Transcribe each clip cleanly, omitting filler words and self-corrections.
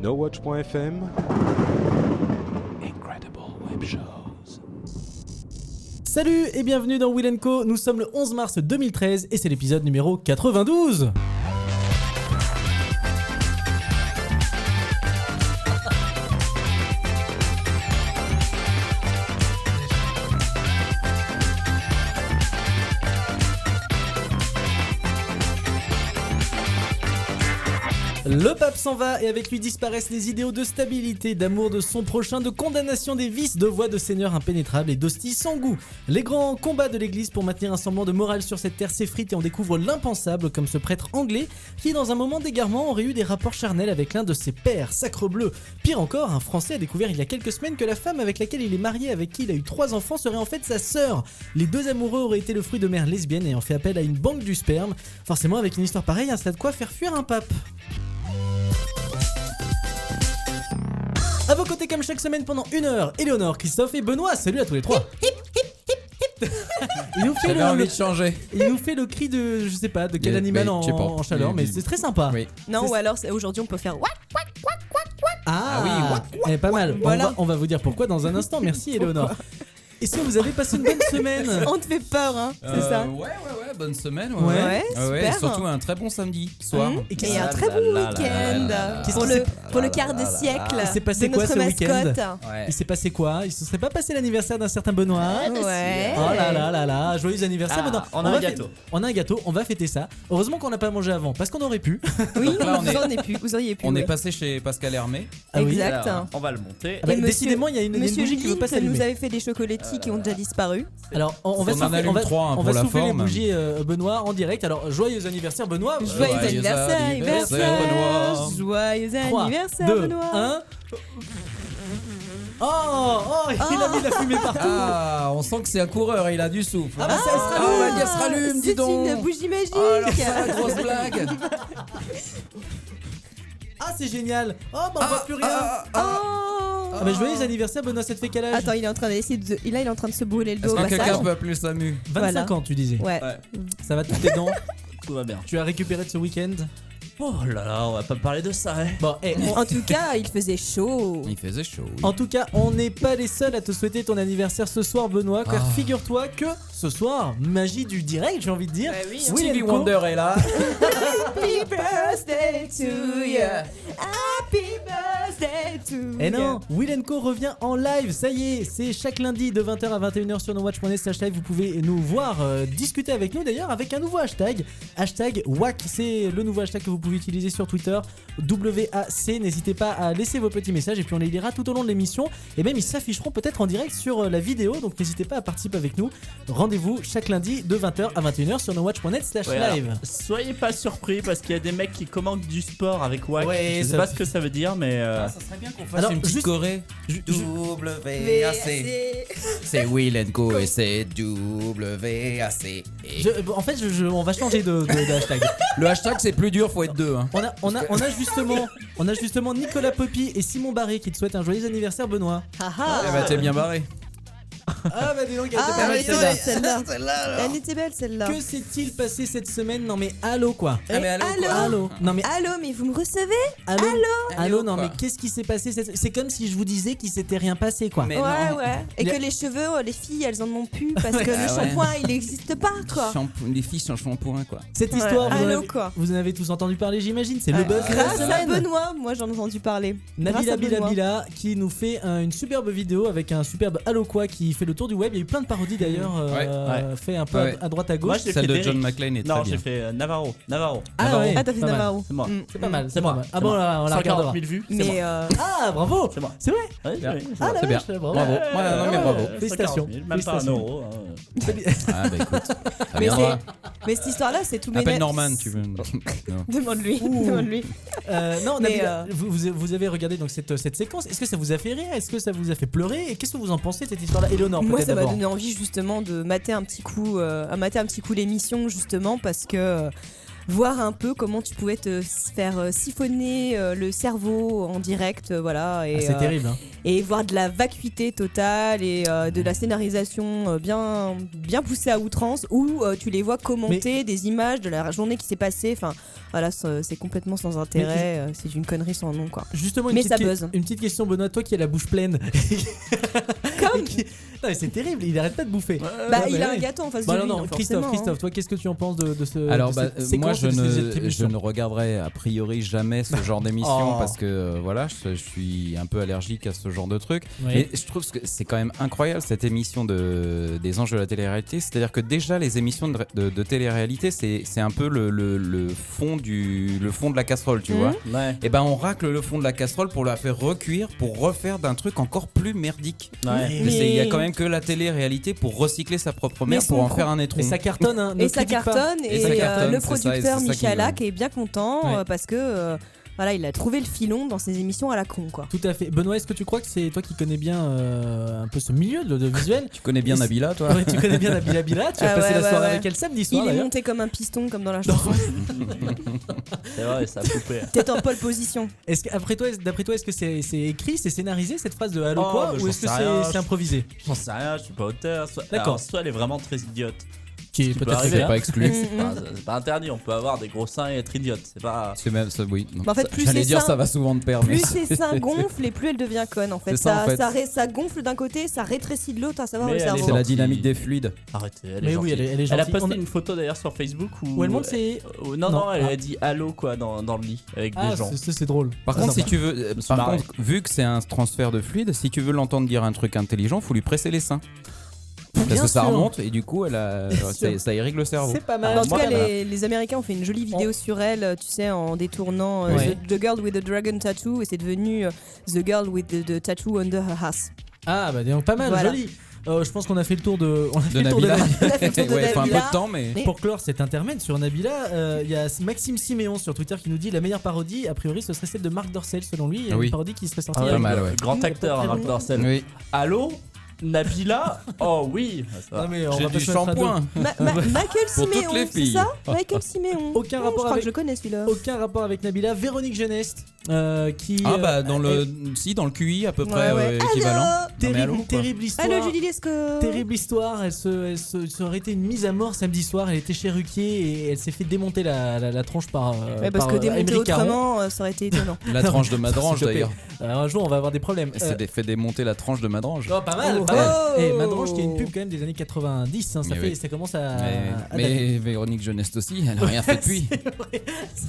NoWatch.fm Incredible Web Shows. Salut et bienvenue dans Will & Co. Nous sommes le 11 mars 2013 et c'est l'épisode numéro 92. Le pape s'en va et avec lui disparaissent les idéaux de stabilité, d'amour de son prochain, de condamnation des vices, de voix de seigneur impénétrable et d'hostie sans goût. Les grands combats de l'église pour maintenir un semblant de morale sur cette terre s'effritent et on découvre l'impensable comme ce prêtre anglais qui dans un moment d'égarement aurait eu des rapports charnels avec l'un de ses pères, sacrebleu. Pire encore, un Français a découvert il y a quelques semaines que la femme avec laquelle il est marié, avec qui il a eu 3 enfants, serait en fait sa sœur. Les deux amoureux auraient été le fruit de mères lesbiennes et ont fait appel à une banque du sperme. Forcément avec une histoire pareille, ça a de quoi faire fuir un pape. A vos côtés comme chaque semaine pendant 1 heure, Éléonore, Christophe et Benoît. Salut à tous les trois. Il nous fait J'avais envie de changer. Il nous fait le cri de, je sais pas, de quel animal en chaleur, mais c'est très sympa. Oui. Non, ou alors aujourd'hui on peut faire wak wak wak wak wak. Ah oui, pas mal. Voilà. On va vous dire pourquoi dans un instant. Merci Éléonore. Est-ce que vous avez passé une bonne semaine? On te fait peur, hein, c'est ça. Ouais, bonne semaine. Ouais, et super. surtout un très bon samedi soir. Et un très bon week-end pour le quart de siècle Il s'est passé de quoi notre ce week-end? mascotte. Ouais. Il s'est passé quoi? Il se serait pas passé l'anniversaire d'un certain Benoît? Ouais. Oh là là là là, joyeux anniversaire Benoît. On a un gâteau. On a un gâteau, on va fêter ça. Heureusement qu'on n'a pas mangé avant, parce qu'on aurait pu. Oui, Donc là, vous auriez pu. On ouais. est passé chez Pascal Hermé. Ah oui. Exact. Alors, on va le monter. Ah bah, Et monsieur- décidément, il y a une Monsieur bougie qui veut pas Lint nous s'allumer. avait fait des chocolatines qui ont déjà disparu. Alors, on va On en souffler, allume 3 on pour va la souffler les forme. bougies Benoît en direct. Alors, joyeux anniversaire Benoît. Joyeux anniversaire, Benoît. Joyeux 3, anniversaire, 2, Benoît. 1. Il a mis la fumée partout. Ah, on sent que c'est un coureur, il a du souffle. Ah bah, ça se rallume. Ah, elle se rallume, dis donc. C'est une bougie magique. Oh la grosse blague. Ah, c'est génial. Oh, bah, on voit plus rien. Oh. Ah bah, joyeux anniversaire Benoît, ça te fait quel âge? Attends, il est en train d'essayer de... Là, il est en train de se brûler le dos Est-ce au que quelqu'un passage. peut appeler Samu? 25 voilà. ans, tu disais. Ouais. Ça va toutes tes dents? Tout va bien. Tu as récupéré de ce week-end? Oh là là, on va pas parler de ça. Hein. Bon, En tout cas, il faisait chaud. Il faisait chaud. Oui. en tout cas, on n'est pas les seuls à te souhaiter ton anniversaire ce soir, Benoît, car Ah. figure-toi que ce soir, magie du direct, j'ai envie de dire. oui, Stevie Will & Co. Wonder est là. Happy birthday to you. Happy birthday to you. Et non, Will & Co revient en live, ça y est, c'est chaque lundi de 20h à 21h sur nowatch.net/live. Vous pouvez nous voir, discuter avec nous d'ailleurs avec un nouveau hashtag WAC. C'est le nouveau hashtag que vous pouvez utiliser sur Twitter, WAC. N'hésitez pas à laisser vos petits messages et puis on les lira tout au long de l'émission. Et même ils s'afficheront peut-être en direct sur la vidéo, donc n'hésitez pas à participer avec nous. Rendez-vous chaque lundi de 20h à 21h sur nowatch.net/live. Ouais, alors, soyez pas surpris parce qu'il y a des mecs qui commandent du sport avec WAC. Ouais, Je sais ça- pas ce que ça veut dire, mais. Ça serait bien qu'on fasse Alors, une petite juste- choré. WAC. C'est Will & Co et c'est WAC. on va changer de hashtag. Le hashtag c'est plus dur, faut être deux. Hein. On a justement Nicolas Poppy et Simon Barré qui te souhaitent un joyeux anniversaire, Benoît. Haha. Eh bah t'es bien barré. Ah bah dis donc, elle était Ah, pas mal, oui, celle-là. celle-là. Elle était belle celle-là. Que s'est-il passé cette semaine? Non mais allô quoi. Ah, mais allô, quoi. Allô. Non mais Allô, mais vous me recevez? allô. Allô, Non quoi. mais qu'est-ce qui s'est passé C'est comme si je vous disais qu'il s'était rien passé quoi. Mais Ouais, non. ouais. Et Il a- que les cheveux, les filles, elles en ont plus parce que le Ah ouais. shampoing, il n'existe pas, quoi. Les filles sont shampoing quoi. Cette Ouais. histoire, Allô, quoi. vous en avez tous entendu parler, j'imagine. C'est le buzz de la Grâce à semaine. Benoît, moi j'en ai entendu parler. Grâce Nabila à Benoît. Bila qui nous fait une superbe vidéo avec un superbe Allo quoi qui fait le tour du web. Il y a eu plein de parodies d'ailleurs, Ouais. fait un peu Ouais. à droite à gauche. Moi, j'ai Celle fait de John Derrick. McClane est Non, très j'ai bien. fait Navarro. Ah ouais, Ah, t'as fait pas mal. Navarro. C'est moi. Mm. C'est pas mal, C'est moi. Ah bon, on la regardera. 140 000 vues. C'est Mais moi. Ah bravo. C'est moi. C'est vrai. Ouais, Bien. c'est Ah moi. la C'est bien. vache, bravo. Bravo. Ouais, non, mais bravo. Félicitations. 140 000, Même pas un Félicitations. euro. hein. Ah bah écoute, ça Mais viendra. Mais cette histoire-là, c'est tout Appelle ménage. Norman, tu veux. Non. Demande-lui. Ouh. Demande-lui. Non, Mais, Nabila, vous avez regardé donc cette séquence. Est-ce que ça vous a fait rire? Est-ce que ça vous a fait pleurer? Et qu'est-ce que vous en pensez de cette histoire-là? Éléonore, Moi, peut-être ça m'a d'abord. donné envie justement de mater un petit coup l'émission justement parce que voir un peu comment tu pouvais te faire siphonner le cerveau en direct, voilà. Et, c'est terrible. Hein. et voir de la vacuité totale et de la scénarisation bien poussée à outrance, où tu les vois commenter des images de la journée qui s'est passée. Enfin, voilà, c'est complètement sans intérêt. C'est une connerie sans nom, quoi. Justement, Mais ça buzz. une petite question, Benoît, toi qui as la bouche pleine. Comme Non, mais c'est terrible, il arrête pas de bouffer. il a un gâteau en face de lui. non, donc Christophe, forcément, toi, qu'est-ce que tu en penses de ce. Alors, de cette moi, séquence je et de ces ne attributions regarderai a priori jamais ce genre d'émission Oh. parce que voilà, je suis un peu allergique à ce genre de truc. Oui. Mais je trouve que c'est quand même incroyable cette émission des anges de la télé-réalité. C'est-à-dire que déjà, les émissions de télé-réalité, c'est un peu le fond de la casserole, tu vois. Ouais. Et ben, on racle le fond de la casserole pour la faire recuire, pour refaire d'un truc encore plus merdique. Ouais. Il y a quand même que la télé-réalité pour recycler sa propre Mais merde pour son en faire un étron. Et ça cartonne, hein, ne Et ça critique pas. cartonne, Et et, ça cartonne, le c'est ça, et producteur c'est ça qui Michalak me- est bien content Ouais. parce que voilà, il a trouvé le filon dans ses émissions à la con, quoi. Tout à fait. Benoît, est-ce que tu crois que c'est toi qui connais bien un peu ce milieu de visuel? Tu connais bien Et Nabila, toi? Ouais, tu connais bien Nabila Bila, tu as Ah passé ouais, la soirée ouais. avec elle samedi soir Il est d'ailleurs. monté comme un piston, comme dans la chanson. C'est vrai, ça a coupé. T'es en pole position. Est-ce que, d'après toi, est-ce que c'est écrit, c'est scénarisé cette phrase de Allo Oh, quoi, bah, ou j'en est-ce que sais rien, c'est improvisé? J'en sais rien, je suis pas auteur. D'accord. Alors, soit elle est vraiment très idiote. Qui est peut peut-être arriver, fait. hein. Pas exclu. C'est pas interdit, on peut avoir des gros seins et être idiote. C'est pas. C'est même ça, oui. Bah, en fait, plus J'allais c'est dire ça- ça va souvent de pair. Plus mais ses seins gonflent et plus elle devient conne, en fait. C'est ça, en fait. Ça gonfle d'un côté, ça rétrécit de l'autre, à savoir Mais le elle est cerveau. c'est la gentille. dynamique des fluides. Arrêtez, elle est Mais gentille. oui, elle est Elle a gentille. posté On a- une photo d'ailleurs sur Facebook Où elle montre ses. Non, Non, elle ah. a dit allô quoi dans le lit avec Ah, des gens. c'est drôle. Par Ah, contre, si sympa. tu veux, suis par marré. contre, vu que c'est un transfert de fluide, si tu veux l'entendre dire un truc intelligent, faut lui presser les seins. Parce Bien que ça sûr. remonte et du coup, sûr. ça irrigue le cerveau. C'est pas mal. En tout moi, cas, voilà. les Américains ont fait une jolie vidéo sur elle, tu sais, en détournant Ouais. the Girl with the Dragon Tattoo, et c'est devenu The Girl with the Tattoo Under Her Ass. Ah bah donc pas mal, Voilà. joli. Je pense qu'on a fait le tour de. On a fait De le tour de Nabila. Nabila. On a fait le tour de Ouais, faut un peu Nabila. de temps, mais. Mais- Pour clore cet intermède sur Nabila, il y a Maxime Siméon sur Twitter qui nous dit la meilleure parodie, a priori, ce serait celle de Marc Dorcel. Selon lui, il y a Ah oui. une parodie qui serait sortie. Ah ouais, Pas avec- mal, ouais. Grand acteur, hein, Marc Dorcel. Oui. Allô Nabila. Oh oui. Ça va. Non, mais on J'ai va pas du se mettre à dos. shampoing. Michael Pour toutes Siméon, les c'est filles. ça Michael Siméon. Aucun Ouais, rapport je crois avec- que je le connais celui-là. Aucun rapport avec Nabila. Véronique Jeunesse, qui. Ah bah dans elle- dans le QI à peu près ouais. équivalent. Allô Non, mais Terrible, allô, quoi. terrible histoire. Allô Julie Lescaut. Terrible histoire, ça aurait été une mise à mort samedi soir, elle était chez Ruquier et elle s'est fait démonter la tronche par. Ouais, parce par, que démonter Émeric Caron. autrement, ça aurait été étonnant. La tranche de Madrange S'il te plaît. d'ailleurs. Alors, un jour on va avoir des problèmes. C'est fait démonter la tranche de Madrange. Oh, pas mal, Oh. pas mal. Oh. Et Madrange qui est une pub quand même des années 90, hein, ça, Mais fait, oui. ça commence à. à dater. Mais Véronique Jeunesse aussi, elle a rien fait depuis. C'est vrai,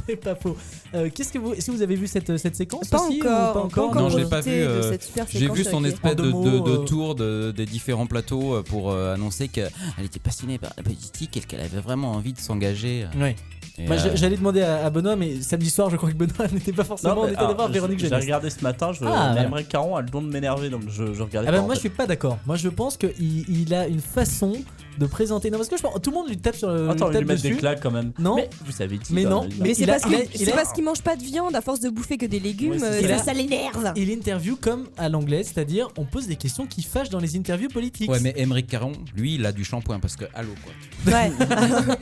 c'est pas faux. Est-ce que vous avez vu cette séquence Pas aussi, ou encore, pas encore Non, je l'ai pas profité vu, de cette super J'ai séquence vu son avec- espèce En deux de mots, tour des différents plateaux pour annoncer qu'elle était passionnée par la politique et qu'elle avait vraiment envie de s'engager. Ouais. Et, Moi, j'allais demander à Benoît, mais samedi soir, je crois que Benoît n'était pas forcément. On mais était allé alors, voir Véronique j'ai Jeunesse. regardé ce matin, Ah, voilà. Émeric Caron a le don de m'énerver, donc je regardais Ah pas. bah en moi fait. je suis pas d'accord. Moi je pense qu'il il a une façon de présenter. Non parce que je pense tout le monde lui tape sur le Attends, lui lui tape mettre des dessus. claques quand même. Non. Mais vous avez dit. Mais dans non, le- mais Mais c'est il a- parce il a- qu'il il a- c'est parce qu'il mange pas de viande à force de bouffer que des légumes, Ouais, c'est ça. ça l'énerve. Il interview comme à l'anglaise, c'est-à-dire on pose des questions qui fâchent dans les interviews politiques. Ouais, mais Émeric Caron, lui, il a du shampoing parce que, allô quoi. Ouais.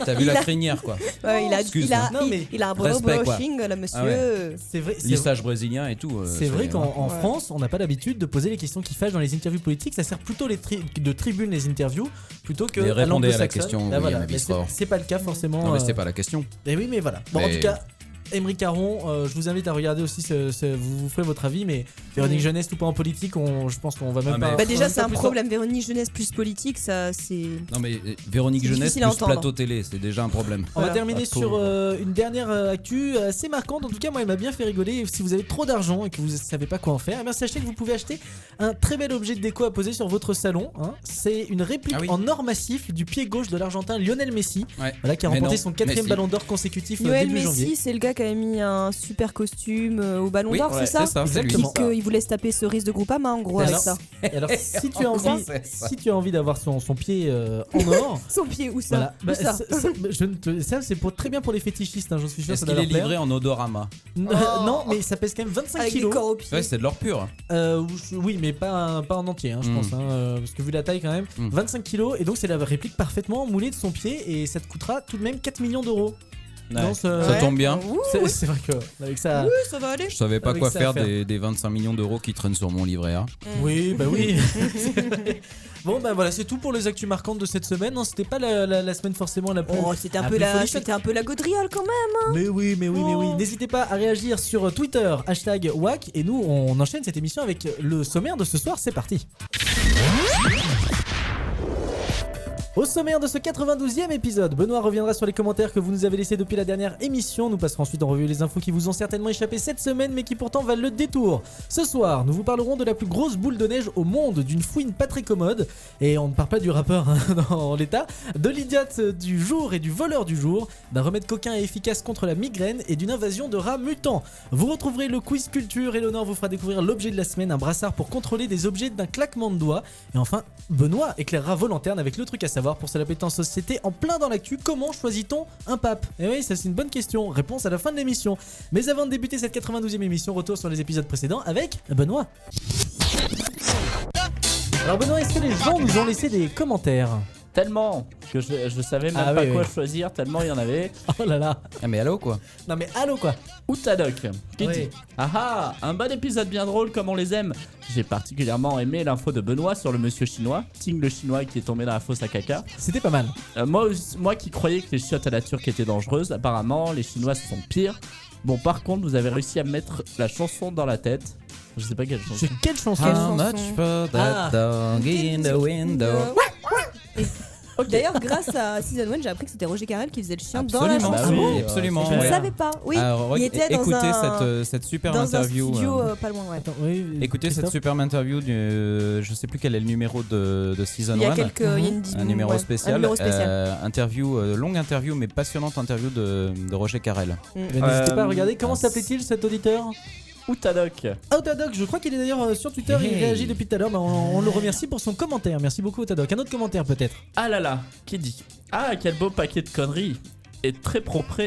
T'as vu Il la a- crinière quoi. Ouais, Excuse-moi. Non, mais il a un beau respect, quoi. brushing, le monsieur. Ah ouais. c'est vrai. Lissage brésilien et tout. C'est vrai qu'en en Ouais. France, on n'a pas l'habitude de poser les questions qui fâchent dans les interviews politiques. Ça sert plutôt de tribune les interviews plutôt que. Mais à répondez à la l'anglo-saxonne. question, Là, William voilà. Mais Abisford. c'est pas le cas forcément. Non mais c'est pas la question. Et oui, mais voilà. Bon, en Mais- tout cas, Émeric Caron, je vous invite à regarder aussi, vous ferez votre avis, mais Véronique Jeunesse, tout pas en politique, je pense qu'on va même Ah, mais- pas. Bah on déjà va c'est pas un plus problème, Véronique Jeunesse plus politique, ça c'est... Non mais Véronique C'est Jeunesse difficile à plus entendre. plateau télé, c'est déjà un problème. On va Voilà. terminer Ah, sur pauvre. une dernière actu assez marquante. En tout cas, moi, elle m'a bien fait rigoler. Et si vous avez trop d'argent et que vous ne savez pas quoi en faire, eh bien, sachez que vous pouvez acheter un très bel objet de déco à poser sur votre salon. Hein. C'est une réplique Ah oui. en or massif du pied gauche de l'Argentin Lionel Messi, Ouais. voilà, qui a Mais remporté non, son 4e Messi. ballon d'or consécutif Noël début janvier. Messi, c'est le gars qui a mis un super costume au Ballon Oui, d'Or, ouais, c'est ça? c'est ça, c'est lui. Exactement. Il voulait se taper cerise de Groupama en gros Et avec alors- ça. Et alors, si tu as En envie, français, ça. si tu as envie d'avoir son pied en or, Son pied, où ça? voilà. Où Bah, ça ça, c'est très bien pour les fétichistes. Hein, j'en suis sûr. Est-ce ça doit qu'il est leur plaire. livré en odorama? Non, mais ça pèse quand même 25 Avec des kilos. corps au pied. Ouais, c'est de l'or pur. Oui, mais pas en entier, hein, je Mm. pense. Hein, parce que vu la taille, quand même, Mm. 25 kilos. Et donc, c'est la réplique parfaitement moulée de son pied. Et ça te coûtera tout de même 4 millions d'euros. Non, Ça tombe bien. C'est vrai que avec ça. Oui, ça va aller. Je savais pas Avec quoi ça faire à faire. des 25 millions d'euros qui traînent sur mon livret A. Oui, bah oui. Bon, bah voilà, c'est tout pour les actus marquantes de cette semaine. Non, c'était pas la semaine forcément la plus. Oh, c'était un la peu plus folichonne. c'était un peu la gaudriole quand même. Mais oui. Oh. N'hésitez pas à réagir sur Twitter, #WAC. Et nous, on enchaîne cette émission avec le sommaire de ce soir. C'est parti. Au sommaire de ce 92e épisode, Benoît reviendra sur les commentaires que vous nous avez laissés depuis la dernière émission. Nous passerons ensuite en revue les infos qui vous ont certainement échappé cette semaine mais qui pourtant valent le détour. Ce soir, nous vous parlerons de la plus grosse boule de neige au monde, d'une fouine pas très commode, et on ne parle pas du rappeur dans l'état, de l'idiote du jour et du voleur du jour, d'un remède coquin et efficace contre la migraine et d'une invasion de rats mutants. Vous retrouverez le quiz culture, Eleonore vous fera découvrir l'objet de la semaine, un brassard pour contrôler des objets d'un claquement de doigts. Et enfin, Benoît éclairera Volontaire avec le truc à savoir pour se la péter en société en plein dans l'actu. Comment choisit-on un pape? Et oui, ça c'est une bonne question. Réponse à la fin de l'émission. Mais avant de débuter cette 92e émission, retour sur les épisodes précédents avec Benoît. Alors Benoît, est-ce que les gens nous ont laissé des commentaires? Tellement que je savais même Ah pas oui, quoi oui. choisir, tellement il y en avait. Oh là là. Ah mais allô quoi. Non mais allô quoi. Outadoc qui Oui. dit ah, un bon épisode bien drôle comme on les aime. J'ai particulièrement aimé l'info de Benoît sur le monsieur chinois, Ting le chinois qui est tombé dans la fosse à caca. C'était pas mal. Moi qui croyais que les chiottes à la turque étaient dangereuses, apparemment les chinois sont pires. Bon, par contre, vous avez réussi à mettre la chanson dans la tête. Je sais pas quelle chanson. C'est quelle chanson? Quelle How chanson much for that dog in the window. D'ailleurs, grâce à Season 1, j'ai appris que c'était Roger Carrel qui faisait le chien dans la Absolument, chanson. Bah oui, oui, absolument. Je ne ouais. savais pas. Oui, Alors, il était dans écoutez un, cette super dans interview. un studio pas loin. Ouais. Attends, oui, Écoutez cette Christophe. superbe interview je sais plus quel est le numéro de Season 1. Il y a quelques, il y a une Un numéro ouais, spécial. Un numéro spécial. Longue interview mais passionnante interview de Roger Carrel. Eh ben, n'hésitez pas à regarder. Comment s'appelait-il cet auditeur? Outadoc. Otadoc, je crois qu'il est d'ailleurs sur Twitter, il Hey. réagit depuis tout à l'heure, on le remercie pour son commentaire. Merci beaucoup Otadoc. Un autre commentaire peut-être. Ah là là, qui dit ah, quel beau paquet de conneries. Et très propre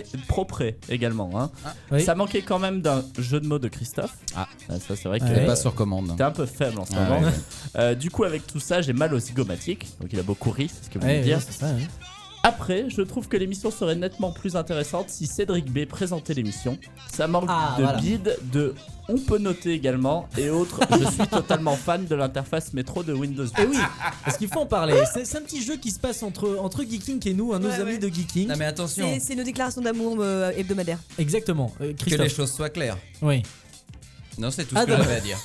également. Hein. Oui. Ça manquait quand même d'un jeu de mots de Christophe. Ah. Ça c'est vrai que Ouais. C'est pas sur commande. t'es un peu faible en ce Ah moment. ouais. Du coup, avec tout ça, j'ai mal aux zygomatiques. Donc il a beaucoup ri, c'est ce que vous voulez Ouais, dire. ouais, c'est ça, ouais. Après, je trouve que l'émission serait nettement plus intéressante si Cédric B présentait l'émission. Ça manque Ah, de voilà. bide, de on peut noter également et autres. Je suis totalement fan de l'interface métro de Windows 10. Et oui, parce qu'il faut en parler. C'est un petit jeu qui se passe entre Geeking et nous, nos Ouais, amis ouais. de Geeking. Non mais attention, C'est nos déclarations d'amour hebdomadaires. Exactement. que les Christophe. choses soient claires. Oui. Non, c'est tout Ah, ce que non. j'avais à dire.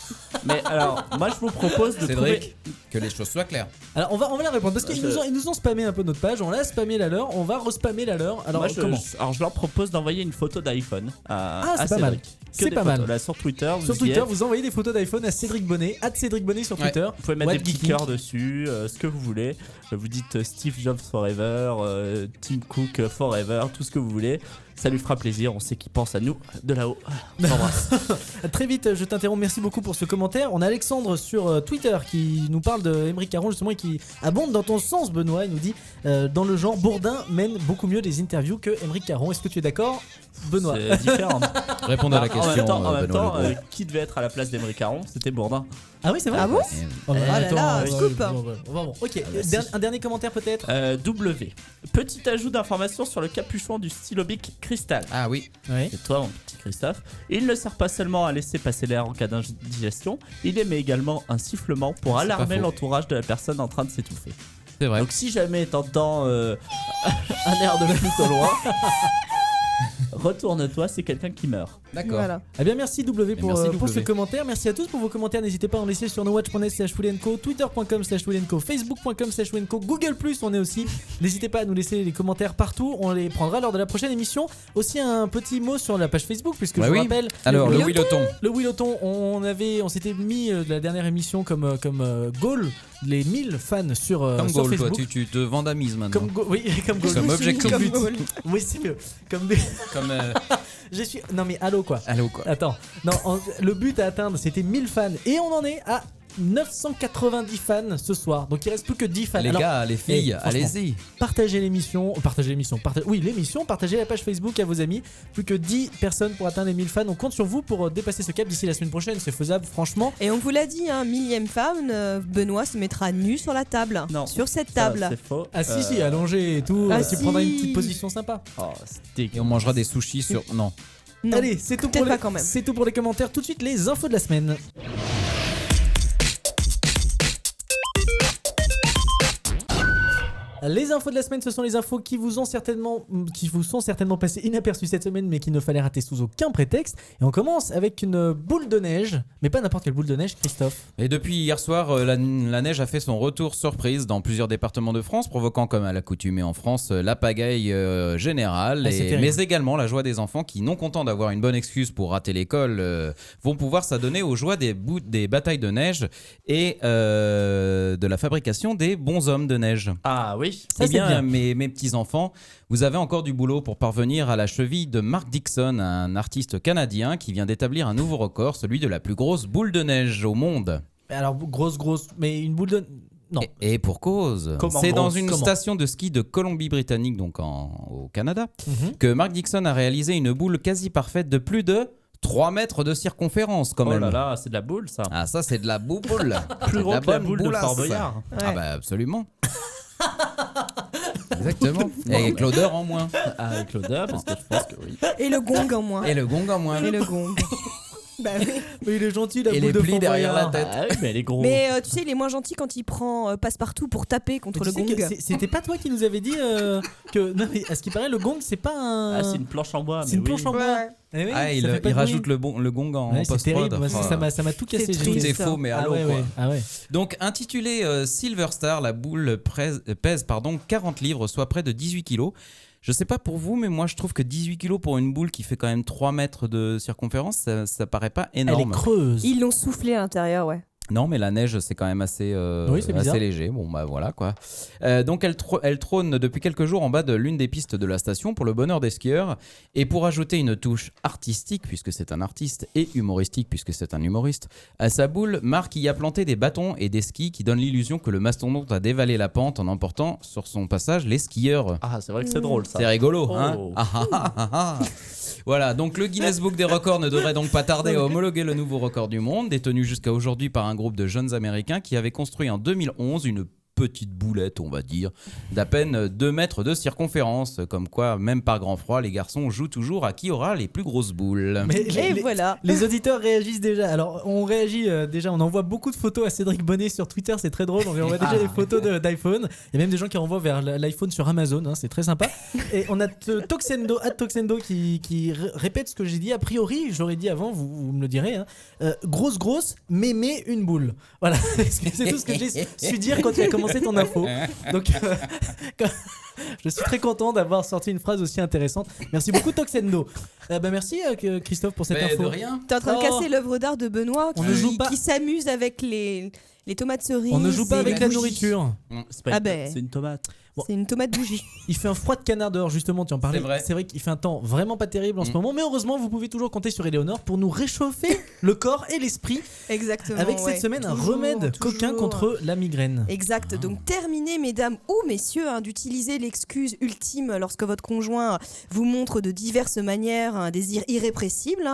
Mais alors, moi je vous propose de trouver... Cédric, que les choses soient claires. Alors on va la répondre parce qu'ils Je- nous ont spammé un peu notre page. On l'a spammé la leur. On va respammer la leur. Alors Moi, comment je leur propose d'envoyer une photo d'iPhone à Ah, c'est pas mal. Cédric. C'est Que des pas photos. mal. Là, sur Twitter, Sur vous y Twitter, êtes. vous envoyez des photos d'iPhone à Cédric Bonnet, @Cédric Bonnet sur Ouais. Twitter. Vous pouvez mettre What des petits Geeking. cœurs dessus, ce que vous voulez. Vous dites Steve Jobs Forever, Tim Cook Forever, tout ce que vous voulez. Ça lui fera plaisir, on sait qu'il pense à nous de là-haut. On s'embrasse. Très vite, je t'interromps, merci beaucoup pour ce commentaire. On a Alexandre sur Twitter qui nous parle de Émeric Caron justement et qui abonde dans ton sens, Benoît. Il nous dit dans le genre Bourdin mène beaucoup mieux des interviews que Émeric Caron. Est-ce que tu es d'accord, Benoît? C'est différent. Répondez à la En question. même temps, Benoît Legault. qui devait être à la place d'Émeric Caron? C'était Bourdin. Ah oui, c'est vrai. Ah bon? Oh, bah, là attends, là, ouais, scoop. bon. Ok, bah, si. un dernier commentaire peut-être. W. Petit ajout d'information sur le capuchon du stylo bic cristal. Ah oui. Oui. C'est toi, mon petit Christophe. Il ne sert pas seulement à laisser passer l'air en cas d'indigestion, il émet également un sifflement pour C'est pas alarmer faux. l'entourage de la personne en train de s'étouffer. C'est vrai. Donc si jamais t'entends un air de flûte au loin, retourne-toi, c'est quelqu'un qui meurt. D'accord. Voilà. Eh bien merci W pour, Merci, pour ce W. commentaire. Merci à tous pour vos commentaires. N'hésitez pas à en laisser sur nowatch.net/WillenCo, twitter.com/WillenCo, facebook.com/WillenCo, Google+, on est aussi. N'hésitez pas à nous laisser les commentaires partout. On les prendra lors de la prochaine émission. Aussi un petit mot sur la page Facebook puisque Bah je vous oui. rappelle Alors, le Willoton. Willoton. Le Willoton, on s'était mis de la dernière émission comme goal les 1000 fans sur, Comme sur goal, toi, Facebook. tu te vandamises maintenant. Oui, comme goal. Comme Je me suis mis objectif. comme but. Comme goal. Oui, c'est mieux. Comme Comme. je suis. Non mais allô quoi. Allô quoi. Attends, non, le but à atteindre c'était 1000 fans et on en est à 990 fans ce soir. Donc il reste plus que 10 fans. Les Alors, gars, les filles, franchement, allez-y. partagez l'émission, partagez la page Facebook à vos amis. Plus que 10 personnes pour atteindre les 1000 fans. On compte sur vous pour dépasser ce cap d'ici la semaine prochaine. C'est faisable, franchement. Et on vous l'a dit, 1000e fan, Benoît se mettra nu sur la table. Non. Sur cette Ça, table. c'est faux. Ah si, allongé et tout. Ah, tu si. prendras une petite position sympa. Oh, c'est Et dégueu. on mangera des sushis sur. Non. Non. Allez, c'est tout, Peut-être pour pas les... quand même. c'est tout pour les commentaires. Tout de suite, les infos de la semaine. Les infos de la semaine, ce sont les infos qui vous sont certainement passées inaperçues cette semaine, mais qu'il ne fallait rater sous aucun prétexte. Et on commence avec une boule de neige, mais pas n'importe quelle boule de neige, Christophe. Et depuis hier soir, la neige a fait son retour surprise dans plusieurs départements de France, provoquant comme à l'accoutumée en France la pagaille générale, Ah, c'est terrible. mais également la joie des enfants qui, non contents d'avoir une bonne excuse pour rater l'école, vont pouvoir s'adonner aux joies des batailles de neige et de la fabrication des bonshommes de neige. Ah oui. Ça, Eh c'est bien, bien. mes petits-enfants, vous avez encore du boulot pour parvenir à la cheville de Mark Dixon, un artiste canadien qui vient d'établir un nouveau record, celui de la plus grosse boule de neige au monde. Alors, grosse, mais une boule de... Non. Et pour cause. Comment C'est dans grosse une Comment station de ski de Colombie-Britannique, donc au Canada, Mhm. que Mark Dixon a réalisé une boule quasi parfaite de plus de 3 mètres de circonférence quand Oh même. là là, c'est de la boule ça. Ah ça c'est de la boule. Plus gros que la boule de Fort Boyard. Ah Ouais. bah absolument. Exactement. Et avec l'odeur en moins. Ah, avec l'odeur, parce que je pense que oui. Et le gong en moins. Et le gong en moins. Et le gong. Bah oui. Mais il est gentil, la Et boule les de plis Fort derrière la Boyard. tête. Ah oui, mais elle est grosse. Mais tu sais, il est moins gentil quand il prend passe-partout pour taper contre Mais le tu sais gong. que c'était pas toi qui nous avait dit que... Non mais à ce qui paraît, le gong, c'est pas un... Ah, c'est une planche en bois. C'est une mais planche oui. en bois. Ouais. Eh oui, Ah, ça il fait pas de rajoute bruit. le gong en Ouais, c'est post-prod. terrible, moi, Oh. ça m'a tout cassé. C'est j'ai Tout dit. triste. est faux mais Ah allô ouais, quoi. ouais. Ah ouais. Donc intitulée Silver Star, la boule pèse 40 livres, soit près de 18 kilos. Je sais pas pour vous, mais moi je trouve que 18 kilos pour une boule qui fait quand même 3 mètres de circonférence, ça paraît pas Elle est énorme. creuse. Ils l'ont soufflé à l'intérieur, ouais. Non, mais la neige c'est quand même assez, Oui, c'est bizarre. assez léger. Bon bah voilà quoi. Donc elle trône depuis quelques jours en bas de l'une des pistes de la station pour le bonheur des skieurs. Et pour ajouter une touche artistique, puisque c'est un artiste, et humoristique, puisque c'est un humoriste, à sa boule, Marc y a planté des bâtons et des skis qui donnent l'illusion que le mastodonte a dévalé la pente en emportant sur son passage les skieurs. Ah, c'est vrai que c'est drôle ça. C'est rigolo, Oh. hein ah, ah, ah, ah, ah. Voilà, donc le Guinness Book des records ne devrait donc pas tarder à homologuer le nouveau record du monde, détenu jusqu'à aujourd'hui par un groupe de jeunes américains qui avait construit en 2011 une petite boulette, on va dire, d'à peine 2 mètres de circonférence. Comme quoi, même par grand froid, les garçons jouent toujours à qui aura les plus grosses boules. Mais Et voilà. les auditeurs réagissent déjà. Alors, on réagit déjà, on envoie beaucoup de photos à Cédric Bonnet sur Twitter, c'est très drôle. On lui envoie déjà des photos d'iPhone. Il y a même des gens qui renvoient vers l'iPhone sur Amazon, hein, c'est très sympa. Et on a Toxendo qui répète ce que j'ai dit. A priori, j'aurais dit avant, vous me le direz. Hein. Grosse, mémé une boule. Voilà, c'est tout ce que j'ai su dire quand tu as commencé ton info. Donc, je suis très content d'avoir sorti une phrase aussi intéressante. Merci beaucoup Toxendo. Merci Christophe pour cette Mais info. de rien. T'es en train de Oh. casser l'œuvre d'art de Benoît On ne joue qui, pas. qui s'amuse avec les tomates cerises. On ne joue pas et avec les la bougies. nourriture. C'est pas Ah une- ben. c'est une tomate. Bon. C'est une tomate bougie. Il fait un froid de canard dehors, justement, tu en parlais. C'est vrai. qu'il fait un temps vraiment pas terrible en ce moment, mais heureusement, vous pouvez toujours compter sur Éléonore pour nous réchauffer le corps et l'esprit Exactement. avec ouais. cette semaine un Toujours, remède coquin toujours. contre la migraine. Exact. Donc terminez, mesdames ou messieurs, d'utiliser l'excuse ultime lorsque votre conjoint vous montre de diverses manières un désir irrépressible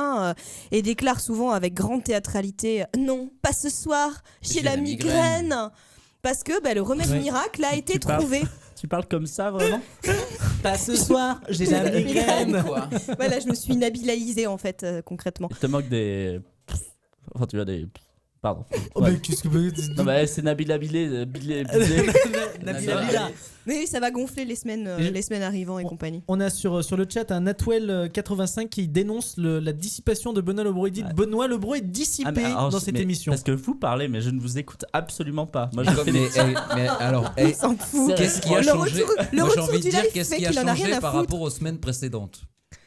et déclare souvent avec grande théâtralité « Non, pas ce soir, j'ai la migraine !» Parce que le remède Ouais. miracle a été Tu parles- trouvé. Tu parles comme ça vraiment? Pas ce soir, j'ai la migraine. quoi. Voilà, je me suis nabilaïsée en fait, concrètement. Il te manque des. Enfin, tu vois, des. Pardon. Oh, Ouais. mais qu'est-ce que Non, mais c'est Nabila Bilé. Nabila Bila. Mais ça va gonfler les semaines arrivant et compagnie. On a sur le chat un Natwell85 qui dénonce la dissipation de Benoît Lebro. Il dit Benoît Lebro est dissipé dans cette émission. Parce que vous parlez, mais je ne vous écoute absolument pas. Moi, je fais Mais, des... mais alors, Il s'en fout. qu'est-ce qui a Le changé retour- le Moi, j'ai retour envie du de dire live qu'est-ce fait qui a qu'il en a rien changé à par foutre. rapport aux semaines précédentes.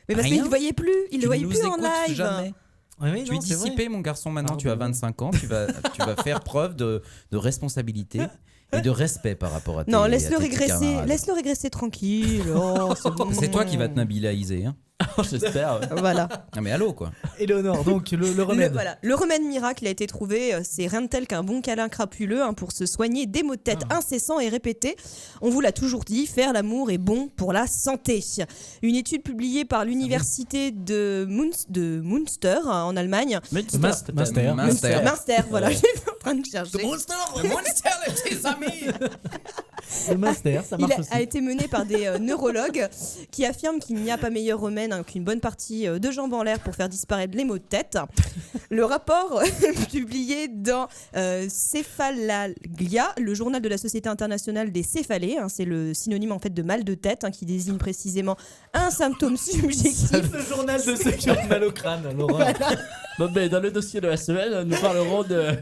Mais parce Rien. qu'il ne voyait plus, il ne Tu voyait nous plus en écoutes live. jamais. Ouais, oui, Tu es non, c'est vrai. dissipé, mon garçon. Maintenant, Ah, tu as bon. 25 ans. Tu vas faire preuve de responsabilité et de respect par rapport à tes Non, à laisse-le tes régresser, camarades. laisse-le régresser tranquille. Oh, c'est bon. C'est toi qui vas te nabilaïser. Hein. J'espère. Voilà. Ah, mais allô, quoi. Éléonore, donc le remède. Le remède miracle a été trouvé. C'est rien de tel qu'un bon câlin crapuleux pour se soigner des maux de tête incessants et répétés. On vous l'a toujours dit, faire l'amour est bon pour la santé. Une étude publiée par l'université de Münster en Allemagne. Münster, voilà. J'étais en train de chercher. Le master, ça marche aussi. A été mené par des neurologues qui affirment qu'il n'y a pas meilleur remède qu'une bonne partie de jambes en l'air pour faire disparaître les maux de tête. Le rapport publié dans Céphalaglia, le journal de la Société internationale des céphalées, c'est le synonyme en fait de mal de tête qui désigne précisément un symptôme subjectif. Le journal de ceux qui ont mal au crâne, Laurent. Bon, ben, dans le dossier de la semaine, nous parlerons de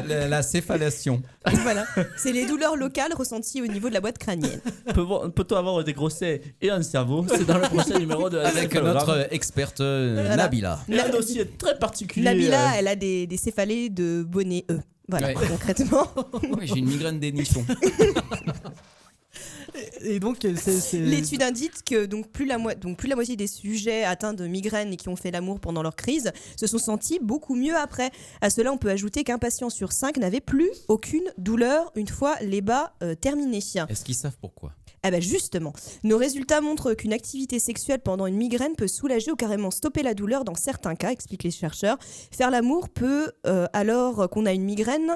La céphalation. Voilà, c'est les douleurs locales ressenties au niveau de la boîte crânienne. Peut-on avoir des grossets et un cerveau? C'est dans le prochain numéro de Avec notre experte Nabila. Et un dossier très particulier. Nabila, elle a des céphalées de bonnet E. Voilà, Ouais. concrètement. Oui, j'ai une migraine des nichons. Et donc, c'est... L'étude indique que plus la moitié des sujets atteints de migraines et qui ont fait l'amour pendant leur crise se sont sentis beaucoup mieux après. À cela, on peut ajouter qu'un patient sur 5 n'avait plus aucune douleur une fois les bas terminés. Est-ce qu'ils savent pourquoi? Ah bah justement, nos résultats montrent qu'une activité sexuelle pendant une migraine peut soulager ou carrément stopper la douleur dans certains cas, expliquent les chercheurs. Faire l'amour peut, alors qu'on a une migraine,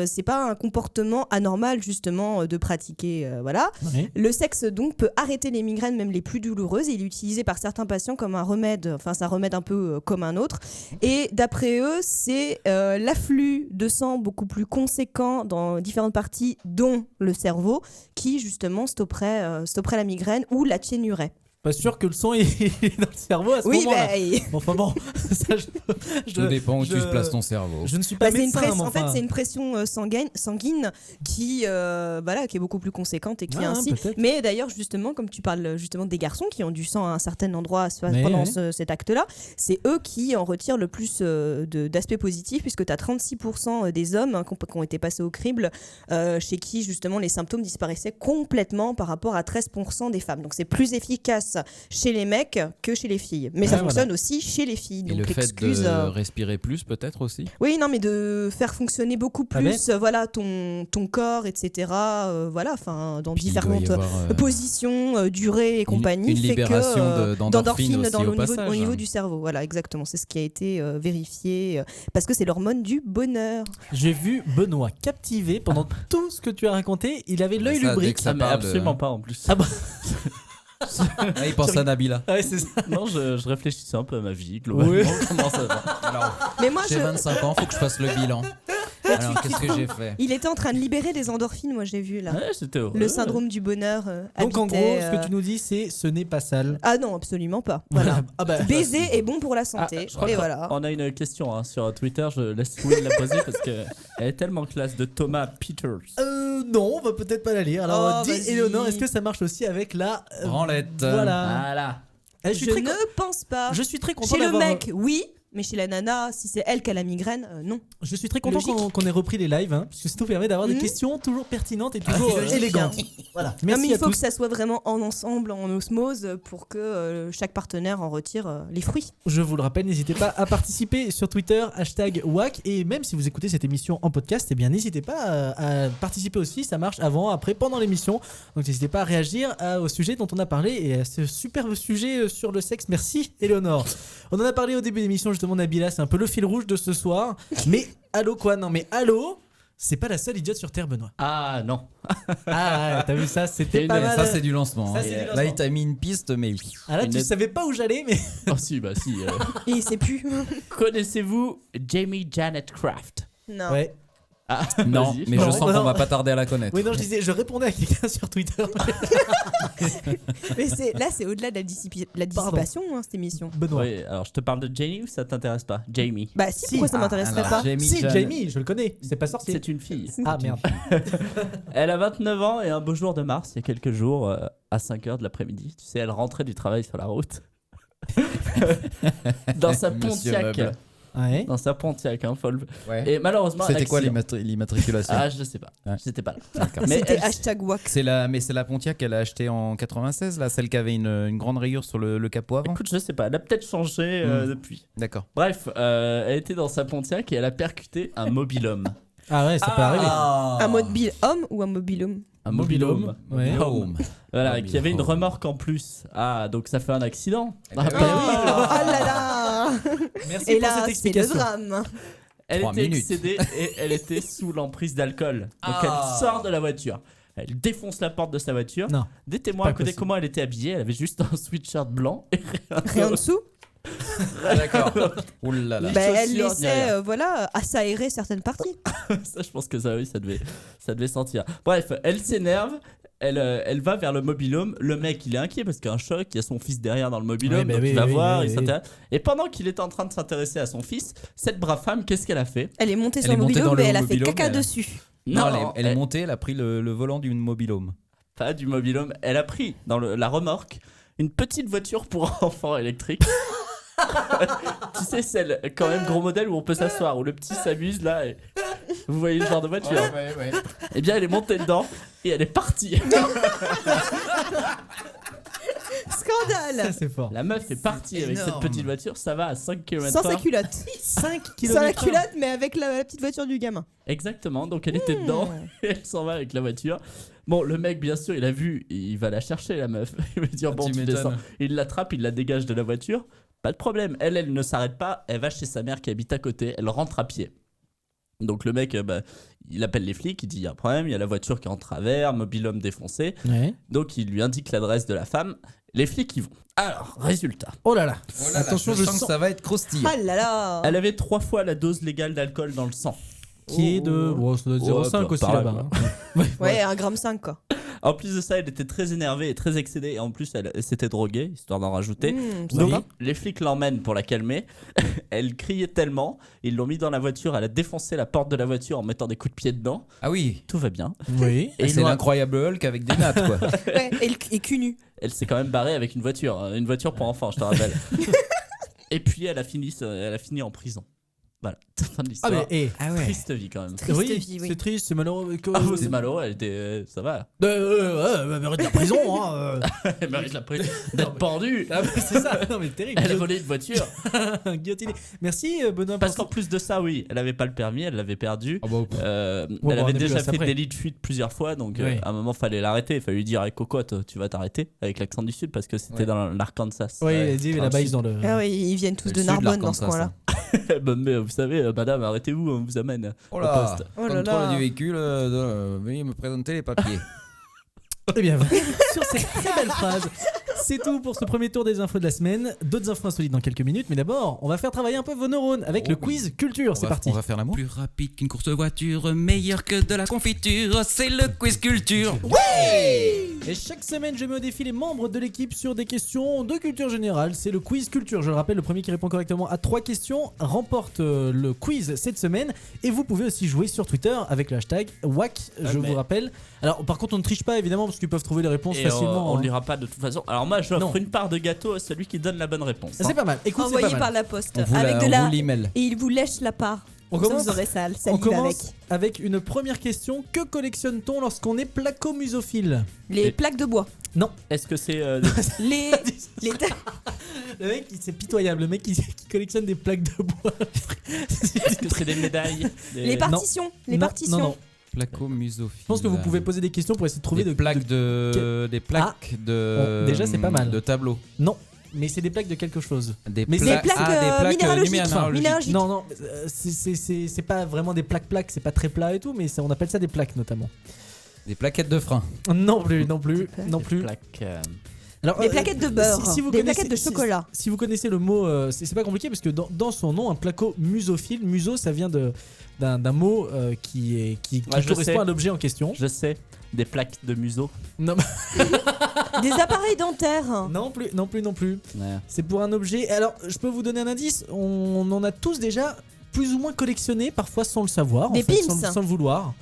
c'est pas un comportement anormal justement de pratiquer, voilà. Oui. Le sexe donc peut arrêter les migraines même les plus douloureuses et il est utilisé par certains patients comme un remède, enfin c'est un remède un peu comme un autre. Et d'après eux, c'est l'afflux de sang beaucoup plus conséquent dans différentes parties, dont le cerveau, qui justement stopperait la migraine ou l'atténuerait. Pas sûr que le sang est dans le cerveau à ce moment-là. Enfin bon, ça, Tout dépend où tu se places ton cerveau. Je ne suis pas médecin, mais en fait, enfin... c'est une pression sanguine qui est beaucoup plus conséquente et qui est ainsi. Peut-être. Mais d'ailleurs, justement, comme tu parles justement des garçons qui ont du sang à un certain endroit pendant cet acte-là, c'est eux qui en retirent le plus d'aspects positifs, puisque tu as 36% des hommes qui ont été passés au crible, chez qui justement les symptômes disparaissaient complètement par rapport à 13% des femmes. Donc c'est plus efficace chez les mecs que chez les filles. Mais ça fonctionne aussi chez les filles. Et donc le fait de respirer plus peut-être aussi. Oui, non, mais de faire fonctionner beaucoup plus ton corps, etc. Dans Puis différentes positions, durées et compagnie. Une libération d'endorphines aussi au niveau du cerveau. Voilà, exactement. C'est ce qui a été vérifié parce que c'est l'hormone du bonheur. J'ai vu Benoît captivé pendant tout ce que tu as raconté. Il avait l'œil lubrique. Mais absolument pas en plus. Ah bah... il pense à Nabila. Ouais, c'est ça. Non, je réfléchissais un peu à ma vie, globalement. Comment ça va? Alors, mais moi, j'ai 25 ans, faut que je fasse le bilan. Alors, qu'est-ce que j'ai fait? Il était en train de libérer des endorphines, moi j'ai vu là. Ouais, c'était horrible. Le syndrome du bonheur. Donc en gros, ce que tu nous dis, c'est ce n'est pas sale. Ah non, absolument pas. Voilà. Baiser est bon pour la santé. Je crois et voilà. On a une question sur Twitter, je laisse Will la poser parce qu'elle est tellement classe, de Thomas Peters. Non, on va peut-être pas la lire. Alors, dis vas-y. Éléonore, est-ce que ça marche aussi avec la branlette? Voilà. Je ne pense pas. Je suis très content Chez le d'avoir... mec, oui. Mais chez la nana, si c'est elle qui a la migraine, non. Je suis très content Logique. qu'on ait repris les lives, parce que ça nous permet d'avoir des questions toujours pertinentes et toujours élégantes. Voilà. Non, Merci mais il à faut tous. que ça soit vraiment en ensemble, en osmose, pour que chaque partenaire en retire les fruits. Je vous le rappelle, n'hésitez pas à participer sur Twitter, #WAC, et même si vous écoutez cette émission en podcast, eh bien n'hésitez pas à participer aussi, ça marche avant, après, pendant l'émission. Donc n'hésitez pas à réagir au sujet dont on a parlé et à ce superbe sujet sur le sexe. Merci Éléonore. On en a parlé au début de l'émission, justement, Nabila, c'est un peu le fil rouge de ce soir. Mais allô quoi? Non mais allô, c'est pas la seule idiote sur Terre, Benoît. Ah non. Ah ouais, t'as vu ça, c'était pas mal. Ça c'est du lancement. Ça, c'est du Là lancement. il t'a mis une piste, mais oui. Ah là, tu savais pas où j'allais, mais... Oh si, bah si. Et il sait plus. Connaissez-vous Jamie Janet Kraft? Non. Ouais. Ah, Non, vas-y. mais je Non, sens non. qu'on va pas tarder à la connaître. Oui, non, je répondais à quelqu'un sur Twitter. Mais là, c'est au-delà de la dissipation, cette émission. Benoît. Oui, alors je te parle de Jamie ou ça t'intéresse pas? Jamie. Bah si, pourquoi ça m'intéresserait alors, pas? Jamie Si, Janet. Jamie, je le connais, c'est pas sorcier. C'est une fille. Ah merde. Elle a 29 ans et un beau jour de mars, il y a quelques jours, à 5h de l'après-midi, tu sais, elle rentrait du travail sur la route. Dans sa Monsieur Pontiac. Meuble. Ouais. Dans sa Pontiac, hein, Ouais. Et malheureusement, C'était quoi l'accident- l'immatriculation? Ah, je sais pas. Ouais. J'étais pas là. D'accord. Mais C'était elle- hashtag wax. C'est la Pontiac qu'elle a achetée en 96, là, celle qui avait une grande rayure sur le capot avant. Écoute, je sais pas. Elle a peut-être changé depuis. D'accord. Bref, elle était dans sa Pontiac et elle a percuté un mobilhome. Ah ouais, ça peut arriver. Un mobile homme ou un mobilhome? Un mobilhome. Ouais. Home. Voilà, Mobile qui avait une home. remorque en plus. Ah, donc ça fait un accident. Ah, ben bah oui. oui. Oh là là. Merci Et pour là, cette c'est le explication. drame. Elle 3 était minutes. excédée et elle était sous l'emprise d'alcool. Donc elle sort de la voiture. Elle défonce la porte de sa voiture. Non. Des témoins Pas à côté possible. comment elle était habillée. Elle avait juste un sweatshirt blanc et Rien en dessous. Ah, d'accord. Ouh là là. Les Bah, elle chaussures, laissait derrière. voilà, à s'aérer certaines parties. Ça, je pense que ça, oui, ça devait sentir. Bref, elle s'énerve. Elle va vers le mobilhome. Le mec, il est inquiet parce qu'il y a un choc. Il y a son fils derrière dans le mobilhome. Ouais, bah donc oui, il va oui, voir. oui, il oui. s'intéresse. Et pendant qu'il est en train de s'intéresser à son fils, cette brave femme, qu'est-ce qu'elle a fait? Elle est montée Elle sur est le montée mobilhome dans le et elle a fait mobilhome, caca elle- dessus. Non, elle est montée, elle a pris le volant d'une mobilhome. Pas du mobilhome. Elle a pris dans la remorque une petite voiture pour enfants électrique. Tu sais, celle quand même gros modèle où on peut s'asseoir, où le petit s'amuse là. Et... Vous voyez le genre de voiture? Ouais. Eh bien, elle est montée dedans et elle est partie. Scandale. Ça, c'est fort. La meuf est partie avec cette énorme. petite voiture. Ça va à 5 km/h. Sans sa culotte. 5 Sans la km. culotte, mais avec la petite voiture du gamin. Exactement. Donc elle était dedans et elle s'en va avec la voiture. Bon, le mec, bien sûr, il a vu. Il va la chercher, la meuf. Il va dire bon, Tu tu m'étonnes. descends. Il l'attrape, il la dégage de la voiture. Pas de problème. Elle ne s'arrête pas. Elle va chez sa mère qui habite à côté. Elle rentre à pied. Donc le mec, il appelle les flics. Il dit il y a un problème. Il y a la voiture qui est en travers, mobilhome défoncé. Ouais. Donc il lui indique l'adresse de la femme. Les flics y vont. Alors, résultat. Oh là là. Oh là là, Attention, je sens que sens ça va être croustillant. Ah là là. Elle avait 3 fois la dose légale d'alcool dans le sang. qui est de. Bon, ça doit être 0,5 Ouais, aussi par là, là-bas. Ouais, 1,5 g quoi. En plus de ça, elle était très énervée et très excédée. Et en plus, elle s'était droguée, histoire d'en rajouter. Mmh, Donc, sympa. les flics l'emmènent pour la calmer. Elle criait tellement. Ils l'ont mis dans la voiture. Elle a défoncé la porte de la voiture en mettant des coups de pied dedans. Ah oui. Tout va bien. Oui. Et C'est ils l'ont- l'incroyable Hulk avec des nattes, quoi. Ouais, et cul nu. Elle s'est quand même barrée avec une voiture. Une voiture pour enfants, je te rappelle. Et puis, elle a fini en prison. Voilà, fin de Ah, l'histoire. mais Ah ouais. Triste vie quand même. Triste oui, vie, oui. c'est triste, c'est malheureux. Ah, c'est malheureux, elle était. Ça va. Elle mérite la prison, hein. Elle mérite la prison d'être pendue. Ah, mais c'est ça. Non, mais terrible. Elle a volé une voiture. Guillotiné. Merci, Benoît. Parce pour qu'en plus de ça, oui, elle avait pas le permis, elle l'avait perdu. Ah bah, Elle on avait est plus déjà à ça fait après. délit de fuite plusieurs fois, donc Oui. à un moment fallait l'arrêter. Il fallait lui dire hey, cocotte, tu vas t'arrêter avec l'accent du sud parce que c'était Ouais. dans l'Arkansas. Oui, Ouais. elle dit Enfin, là-bas, le ils ont le. Ah oui, ils viennent tous le de sud Narbonne dans ce l'Arkansas, coin-là. Bah, mais vous savez, madame, arrêtez-vous, on vous amène Oh au là, poste. Oh là contrôle là. du véhicule, veuillez me présenter les papiers. Eh bien, sur cette très belle phrase, c'est tout pour ce premier tour des infos de la semaine. D'autres infos insolites dans quelques minutes, mais d'abord, on va faire travailler un peu vos neurones avec Oh le oui. quiz culture. C'est parti. On va faire l'amour. Plus rapide qu'une course de voiture, meilleur que de la confiture, c'est le quiz culture. Et chaque semaine, je mets au défi les membres de l'équipe sur des questions de culture générale. C'est le quiz culture. Je le rappelle, le premier qui répond correctement à 3 questions remporte le quiz cette semaine. Et vous pouvez aussi jouer sur Twitter avec le hashtag WAC. Je mais- vous rappelle. Alors, par contre, on ne triche pas évidemment parce qu'ils peuvent trouver les réponses Et facilement. on hein. lira pas de toute façon. Alors moi, j'offre Non. une part de gâteau à celui qui donne la bonne réponse. C'est pas mal. Écoute, c'est Envoyé pas par mal. la poste. On vous Avec de la. l'email. Et il vous lèche la part. On Comme ça, commence. vous aurez ça, On salive commence avec une première question. Que collectionne-t-on lorsqu'on est placomusophile? Les plaques de bois. Est-ce que c'est Les. les Le mec, c'est pitoyable. Le mec qui collectionne des plaques de bois. est-ce que c'est des médailles les partitions. Les Non, partitions. Non, non. Placomusophile. Je pense que vous pouvez poser des questions pour essayer de trouver des de plaques des plaques de. Bon, déjà, c'est pas mal. De tableaux. Non, mais c'est des plaques de quelque chose. Des Mais Des plaques minéralogiques. minéralogiques. Minéralogiques. Non, non, c'est pas vraiment des plaques, c'est pas très plat et tout, mais on appelle ça des plaques notamment. Des plaquettes de frein. Non plus, non plus, plaques. non plus. plaques Alors, Des plaquettes de beurre. vous Des connaissez- plaquettes de chocolat. Si vous connaissez le mot, c'est pas compliqué parce que dans son nom, un placomusophile, muso, ça vient d'un mot qui Ouais, je correspond sais. à l'objet en question. Je sais, des plaques de museau. Non, Des appareils dentaires. non plus, non plus, non plus. Ouais. C'est pour un objet. Alors, je peux vous donner un indice. On en a tous déjà plus ou moins collectionné, parfois sans le savoir, Des en fait, pins. sans le vouloir.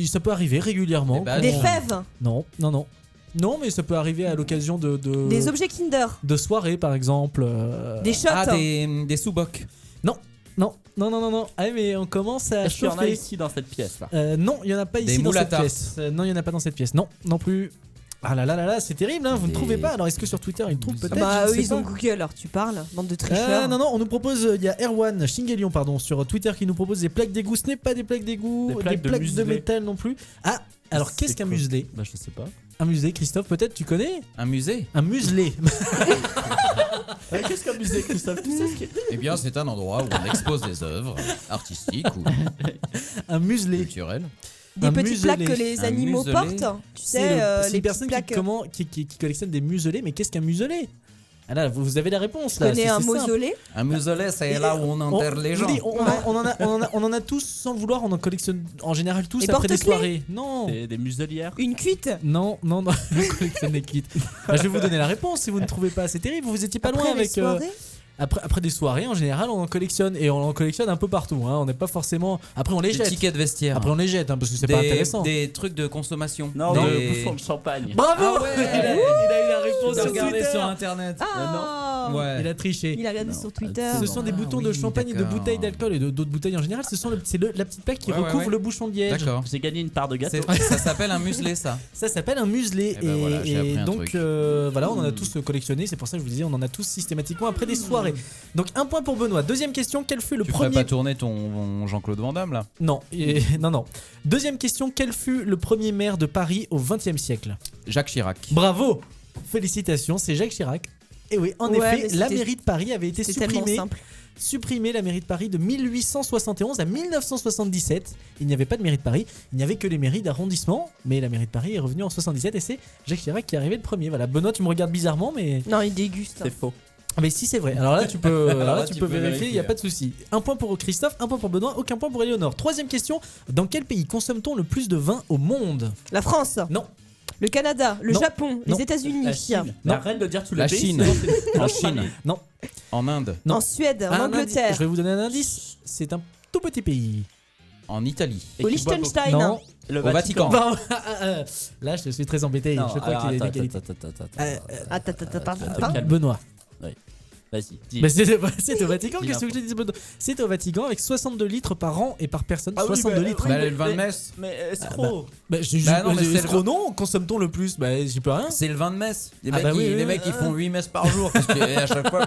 Ça peut arriver régulièrement. Des badges. Des fèves. Non, non, non. Non, mais ça peut arriver à l'occasion de Des objets Kinder. de soirées, par exemple. Des shots. Ah, des sous-bocs. Non. Ah mais on commence à Est-ce qu'il y en a chauffer. ici dans cette pièce là? Non, il y en a pas Des ici dans moules à cette tarte. pièce. Non, il y en a pas dans cette pièce. Non, non plus. Ah là là là là, c'est terrible, hein, vous ne Des- trouvez pas. Alors est-ce que sur Twitter ils le trouvent peut-être? Bah je eux sais ils pas. ont Google, alors tu parles, bande de tricheurs. Non, on nous propose, il y a Erwan Chingelion pardon sur Twitter qui nous propose des plaques d'égout. Ce n'est pas des plaques d'égout, Des des plaques plaques, de de muselé. métal non plus. Ah, alors C'est qu'est-ce qu'un quoi muselé? Bah je sais pas. Un muselé, Christophe, peut-être tu connais? Un musée? Un muselé. Qu'est-ce qu'un musée, Christophe? Tu sais ce qu'est? Eh bien, c'est un endroit où on expose des œuvres artistiques ou Un muselé. culturelles. Des un petites plaques muselé. que les Un animaux muselé. portent. Tu C'est sais, c'est les une petites personne plaques. qui collectionne des muselés, mais qu'est-ce qu'un muselé? Ah là, vous avez la réponse Tu là. connais c'est- un c'est simple. mausolée? Un mausolée, c'est là où on enterre les je vous gens. dis, on en a tous sans le vouloir, on en collectionne en général tous Les après des porte-clés. soirées. Non. Des muselières? Une cuite? Non, on collectionne des kits. Bah, je vais vous donner la réponse si vous ne trouvez pas. C'est terrible, vous étiez pas Après loin les avec. soirées Après des soirées, en général, on en collectionne et on en collectionne un peu partout. Hein. On n'est pas forcément. Après, on les Des jette. tickets de vestiaire. Après, on les jette hein, parce que c'est pas intéressant. Des trucs de consommation. Non, Des- le bouffon de champagne. Bravo Ah ouais. il a eu la réponse J'ai sur regardé Twitter. sur internet. Ah Ouais. Il a triché. Il a regardé sur Twitter. Ce sont des Ah boutons oui, de champagne et de d'accord. bouteilles d'alcool et d'autres bouteilles en général. C'est la petite plaque qui Ouais, ouais, recouvre ouais. le bouchon de liège. D'accord. J'ai gagné une part de gâteau. Ça s'appelle un muselé, ça. Ça s'appelle un muselé. Eh ben voilà, j'ai appris un donc truc. voilà, on en a tous collectionné. C'est pour ça que je vous disais, on en a tous systématiquement après des soirées. Donc un point pour Benoît. Deuxième question, quel fut le Tu ferais premier... pas tourner ton Jean-Claude Van Damme là? Non, non. Deuxième question, quel fut le premier maire de Paris au XXe siècle? Jacques Chirac. Bravo. Félicitations, c'est Jacques Chirac. Et oui, en Ouais, effet, mais la c'était- mairie de Paris avait été C'est tellement supprimée. simple. Supprimée la mairie de Paris de 1871 à 1977. Il n'y avait pas de mairie de Paris, il n'y avait que les mairies d'arrondissement. Mais la mairie de Paris est revenue en 77 et c'est Jacques Chirac qui est arrivé le premier. Voilà, Benoît, tu me regardes bizarrement, mais. Non, il déguste. C'est faux. Ah, mais si c'est vrai. Alors là, tu peux, Alors là, tu tu peux peux vérifier, il n'y a vérifier. pas de souci. Un point pour Christophe, un point pour Benoît, aucun point pour Éléonore. Troisième question, dans quel pays consomme-t-on le plus de vin au monde? La France, Non, le Canada, le Non. Non. Non. les États-Unis, La Chine. Non. Mais arrête de dire tous les La pays. Chine. sinon c'est- En Chine. non. En Inde. Non. en Suède, en Un Angleterre, indice, je vais vous donner un indice. C'est un tout petit pays. En Italie. Et au qui boit Liechtenstein. Non. Le Au Vatican. Bon, là, je suis très embêté. Non, je crois alors, qu'il y a attends, l'égalité. Attends. Benoît. Vas-y, dis. Mais c'est au Vatican, Dis qu'est-ce que je te dis Benoît? C'est au Vatican avec 62 litres par an et par personne. Ah oui, 62 bah, litres. oui, Bah, mais- le vin de mais- messe. Mais escroc. Bah, Bah non, mais c'est escroc, le- non, consomme-t-on le plus? Bah, j'y peux rien. C'est le vin de messe. Les Ah mecs, bah oui, ils, oui, les oui. mecs, ils font 8 messes par jour. Parce qu'à chaque fois.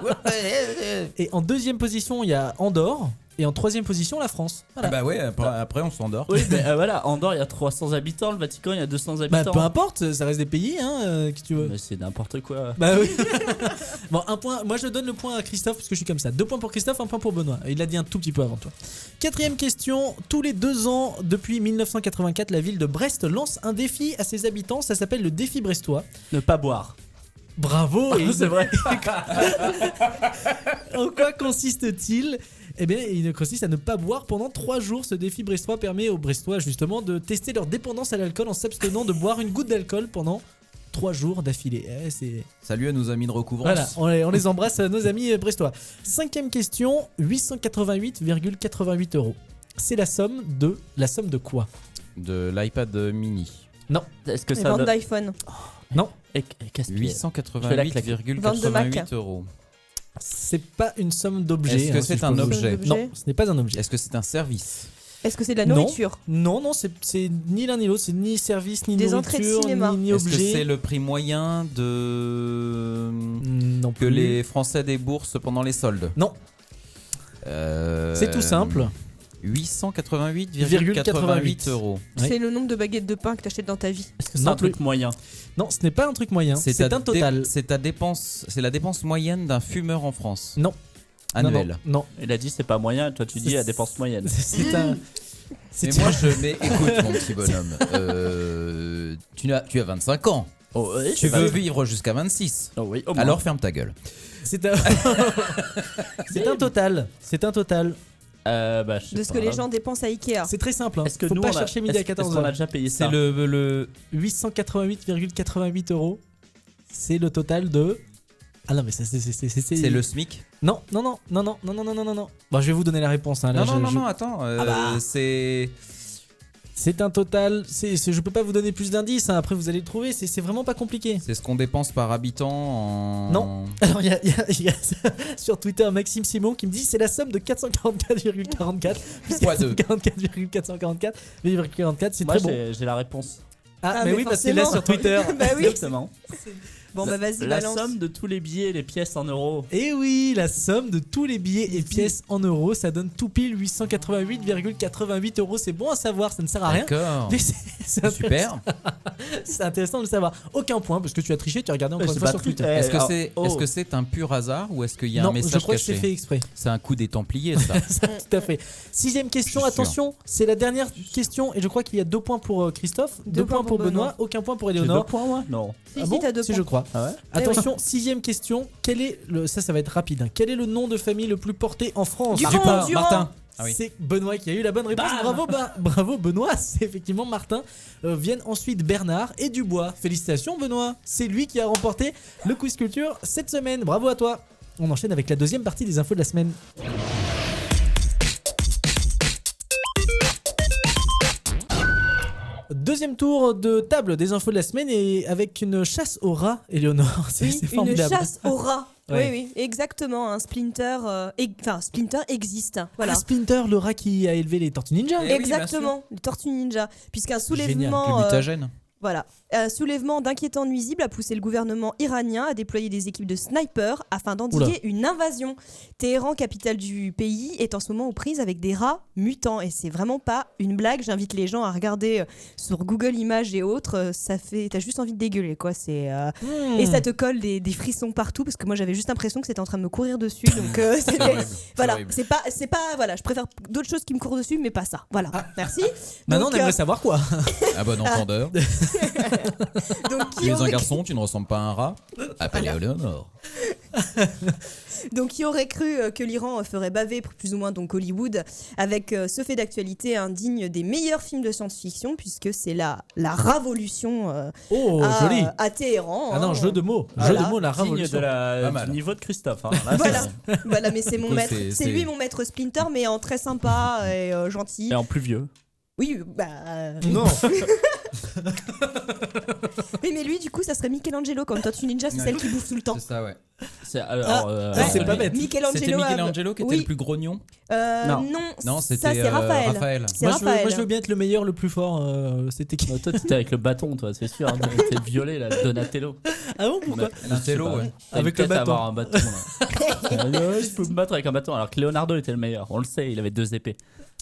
Et en deuxième position, il y a Andorre. Et en troisième position, la France. Ah Voilà. bah ouais, après on s'endort. Oui, mais voilà, Andorre, il y a 300 habitants, le Vatican, il y a 200 Bah, habitants. peu importe, ça reste des pays, hein, que tu veux. Mais c'est n'importe quoi. Bah oui. Bon, un point. Moi, je donne le point à Christophe parce que je suis comme ça. 2 points pour Christophe, 1 point pour Benoît. Il l'a dit un tout petit peu avant toi. Quatrième question. Tous les 2 ans, depuis 1984, la ville de Brest lance un défi à ses habitants. Ça s'appelle le défi brestois. Ne pas boire. Bravo. Et C'est vrai. en quoi consiste-t-il? Eh bien, il consiste à ne pas boire pendant 3 jours. Ce défi brestois permet aux Brestois justement de tester leur dépendance à l'alcool en s'abstenant de boire une goutte d'alcool pendant 3 jours d'affilée. C'est Salut à nos amis de recouvrance. voilà, on les embrasse, nos amis brestois. Cinquième question, 888,88 €. C'est la somme de quoi? De l'iPad mini. Est-ce que Les ça. ventes d'iPhone. Et qu'est-ce que Je vais la claquer. 888,88 €. C'est pas une somme d'objets. Est-ce que c'est un objet? Non, ce n'est pas un objet. Est-ce que c'est un service? Est-ce que c'est de la Non. nourriture? Non, c'est ni l'un ni l'autre. C'est ni service, ni Des entrées de nourriture, cinéma. ni Est-ce que objet. c'est le prix moyen de Non que plus. les Français déboursent pendant les soldes? Non. C'est tout simple. 888,88 €. Oui. C'est le nombre de baguettes de pain que t'achètes dans ta vie. Est-ce que c'est Non un truc plus. moyen? Non, ce n'est pas un truc moyen. C'est ta un total. C'est ta dépense. C'est la dépense moyenne d'un fumeur en France. Non. Annuel. Non. Il a dit c'est pas moyen, toi tu dis la dépense moyenne. C'est un. Mais moi mais écoute mon petit bonhomme, tu as 25 ans. Oh, oui, Tu veux vivre jusqu'à 26. Oh, oui, au moins. Alors ferme ta gueule. C'est un. C'est un total. C'est un total. Bah, je sais De ce pas. que les gens dépensent à Ikea. C'est très simple. Hein. Est-ce que Faut nous pas on a- chercher midi à est-ce qu'on 14h. a déjà payé ça? C'est le 888,88 €. C'est le total de. Ah non, mais c'est. c'est le SMIC. Non. Bon, je vais vous donner la réponse. Hein. Là, Non, attends. bah. C'est C'est un total. Je peux pas vous donner plus d'indices. Hein, après, vous allez le trouver. C'est vraiment pas compliqué. C'est ce qu'on dépense par habitant en. Non. Alors, il y a sur Twitter Maxime Simon qui me dit c'est la somme de 444,44. Fois deux. 444,444. C'est Moi, très bon. j'ai la réponse. Ah, Ah, mais mais oui, parce qu'il est là sur forcément. Twitter. Bah oui. Exactement. Bon, bah vas-y, La balance. somme de tous les billets et les pièces en euros. Et oui, la somme de tous les billets et pièces en euros, ça donne tout pile 888,88 euros. C'est bon à savoir, ça ne sert à rien. D'accord. Mais c'est Super. c'est intéressant de le savoir. Aucun point parce que tu as triché, tu as regardé encore une C'est fois pas sur Twitter. Twitter. Est-ce que c'est un pur hasard ou est-ce qu'il y a Non, un message je crois que c'est caché fait exprès. C'est un coup des Templiers, ça. Ça, tout à fait. 6ème question, Je suis sûr. attention, c'est la dernière question et je crois qu'il y a 2 points pour Christophe, 2 points pour Benoît, aucun point pour J'ai 2 Éléonore. points, moi Non. Si, Ah si, bon t'as 2 Si, points. je crois. Ah ouais Attention, 6ème question, quel est le ça va être rapide. Hein. Quel est le nom de famille le plus porté en France Durand. Martin. Ah oui. C'est Benoît qui a eu la bonne réponse. Bravo, bravo Benoît. C'est effectivement Martin. Viennent ensuite Bernard et Dubois. Félicitations Benoît. C'est lui qui a remporté le quiz culture cette semaine. Bravo à toi. On enchaîne avec la deuxième partie des infos de la semaine. Deuxième tour de table des infos de la semaine et avec une chasse au rat, Éléonore. C'est Oui, une formidable. chasse au rat. Ouais. Oui, exactement. Un Splinter, Splinter existe. Voilà. Ah, Splinter, le rat qui a élevé les Tortues Ninja. Eh oui, Exactement, les Tortues Ninja. Puisqu'un Le soulèvement, mutagène. voilà, un soulèvement d'inquiétants nuisibles a poussé le gouvernement iranien à déployer des équipes de snipers afin d'endiguer une invasion. Téhéran, capitale du pays, est en ce moment aux prises avec des rats mutants et c'est vraiment pas une blague. J'invite les gens à regarder sur Google Images et autres. T'as juste envie de dégueuler quoi. Et ça te colle des frissons partout parce que moi j'avais juste l'impression que c'était en train de me courir dessus. Donc C'est horrible. voilà, horrible. c'est pas voilà. Je préfère d'autres choses qui me courent dessus, mais pas ça. Voilà, merci. Maintenant, Donc, on aimerait savoir quoi. À bon entendeur. donc, Tu es un garçon, tu ne ressembles pas à un rat. Appelle Éléonore. Donc, qui aurait cru que l'Iran ferait baver plus ou moins donc Hollywood avec ce fait d'actualité indigne des meilleurs films de science-fiction puisque c'est la révolution Oh, joli. à Téhéran. Ah non, hein. jeu de mots. Voilà. Jeu de mots, la Digne révolution. Pas mal. du niveau de Christophe. Hein. Là, Voilà, voilà, mais c'est mon coup, maître. c'est- C'est c'est- lui mon maître Splinter, mais en très sympa et gentil. Et en plus vieux. Oui, bah. Non. Oui, mais lui, du coup, ça serait Michelangelo comme Tortue Ninja, c'est Ouais. celle qui bouffe tout le temps. C'est ça, ouais. c'est pas bête. Michelangelo. C'était Michelangelo qui était oui. le plus grognon. Non, Non, ça c'était c'est Raphaël. Raphaël. C'est Moi Raphaël. je veux bien être le meilleur, le plus fort. C'était qui? Toi, t'étais avec le bâton, toi, c'est sûr. Hein. T'es violet, là, Donatello. Ah bon, pourquoi? Donatello, ouais. T'as Avec une le tête à bâton. avoir un bâton. Là. Je peux me battre avec un bâton. Alors que Leonardo était le meilleur. On le sait, il avait 2 épées.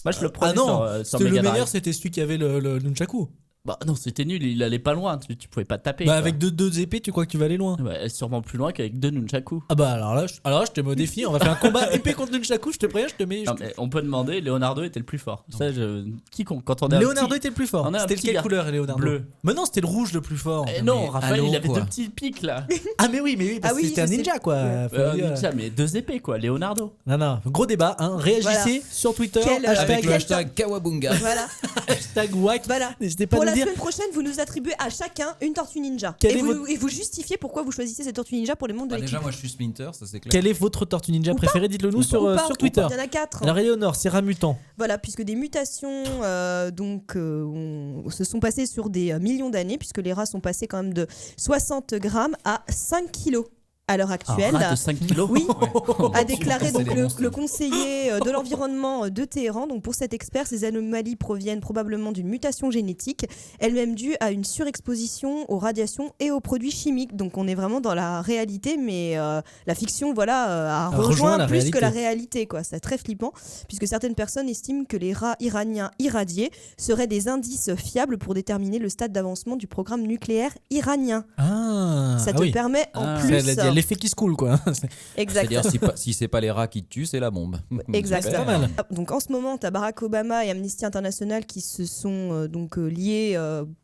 Moi, je le prenais Ah non, sur c'était le Mega meilleur, Drive. c'était celui qui avait le nunchaku. Bah non, c'était nul. Il allait pas loin. Tu pouvais pas taper. Bah quoi. avec deux épées, tu crois que tu vas aller loin? Ouais, sûrement plus loin qu'avec 2 nunchaku. Ah bah alors là, je te mets au défi. On va faire un combat épée contre nunchaku. Je te préviens, je te mets. Non, mais on peut demander, Leonardo était le plus fort. Ça, quiconque, quand on est un Leonardo petit- était le plus fort. on a un C'était petit quelle gars couleur, Leonardo? bleu. Mais non, c'était le rouge le plus fort. Non, mais Raphaël, allô, il avait quoi. 2 petits pics là. Ah mais oui, parce Ah oui, que c'était un je sais. ninja quoi. Faut dire. Ninja, mais 2 épées quoi, Leonardo. Non, gros débat. Hein. Réagissez sur Twitter. Quel, Avec le Quel hashtag Kawabunga. Voilà. hashtag WAC. Voilà. N'hésitez pas Pour à la nous dire. semaine prochaine, vous nous attribuez à chacun une Tortue Ninja. Quel Et est vous justifiez pourquoi vous choisissez cette Tortue Ninja pour les mondes de Ah, l'équipe. déjà, moi, je suis Splinter, ça c'est clair. Quelle est votre tortue ninja Ou pas. préférée? Dites-le nous sur, Ou pas, sur ou Twitter. pas. Il y en a 4. Alors Éléonore, c'est rat mutant. Voilà, puisque des mutations se sont passées sur des millions d'années, puisque les rats sont passés quand même de 60 grammes à 5 kilos à l'heure actuelle. Un rat de 5 kilos. Oui, Oh, a déclaré C'est donc des monstres. le conseiller de l'environnement de Téhéran. Donc pour cet expert, ces anomalies proviennent probablement d'une mutation génétique, elle-même due à une surexposition aux radiations et aux produits chimiques. Donc on est vraiment dans la réalité, mais la fiction a rejoint rejoint la plus réalité. que la réalité, quoi. C'est très flippant, puisque certaines personnes estiment que les rats iraniens irradiés seraient des indices fiables pour déterminer le stade d'avancement du programme nucléaire iranien. Ah, Ça ah te oui. permet en Ah. plus. Il y a l'effet qui se coule quoi. Exact. C'est-à-dire, si c'est pas les rats qui te tuent, c'est la bombe. Exactement. C'est pas mal. Donc en ce moment, tu as Barack Obama et Amnesty International qui se sont liés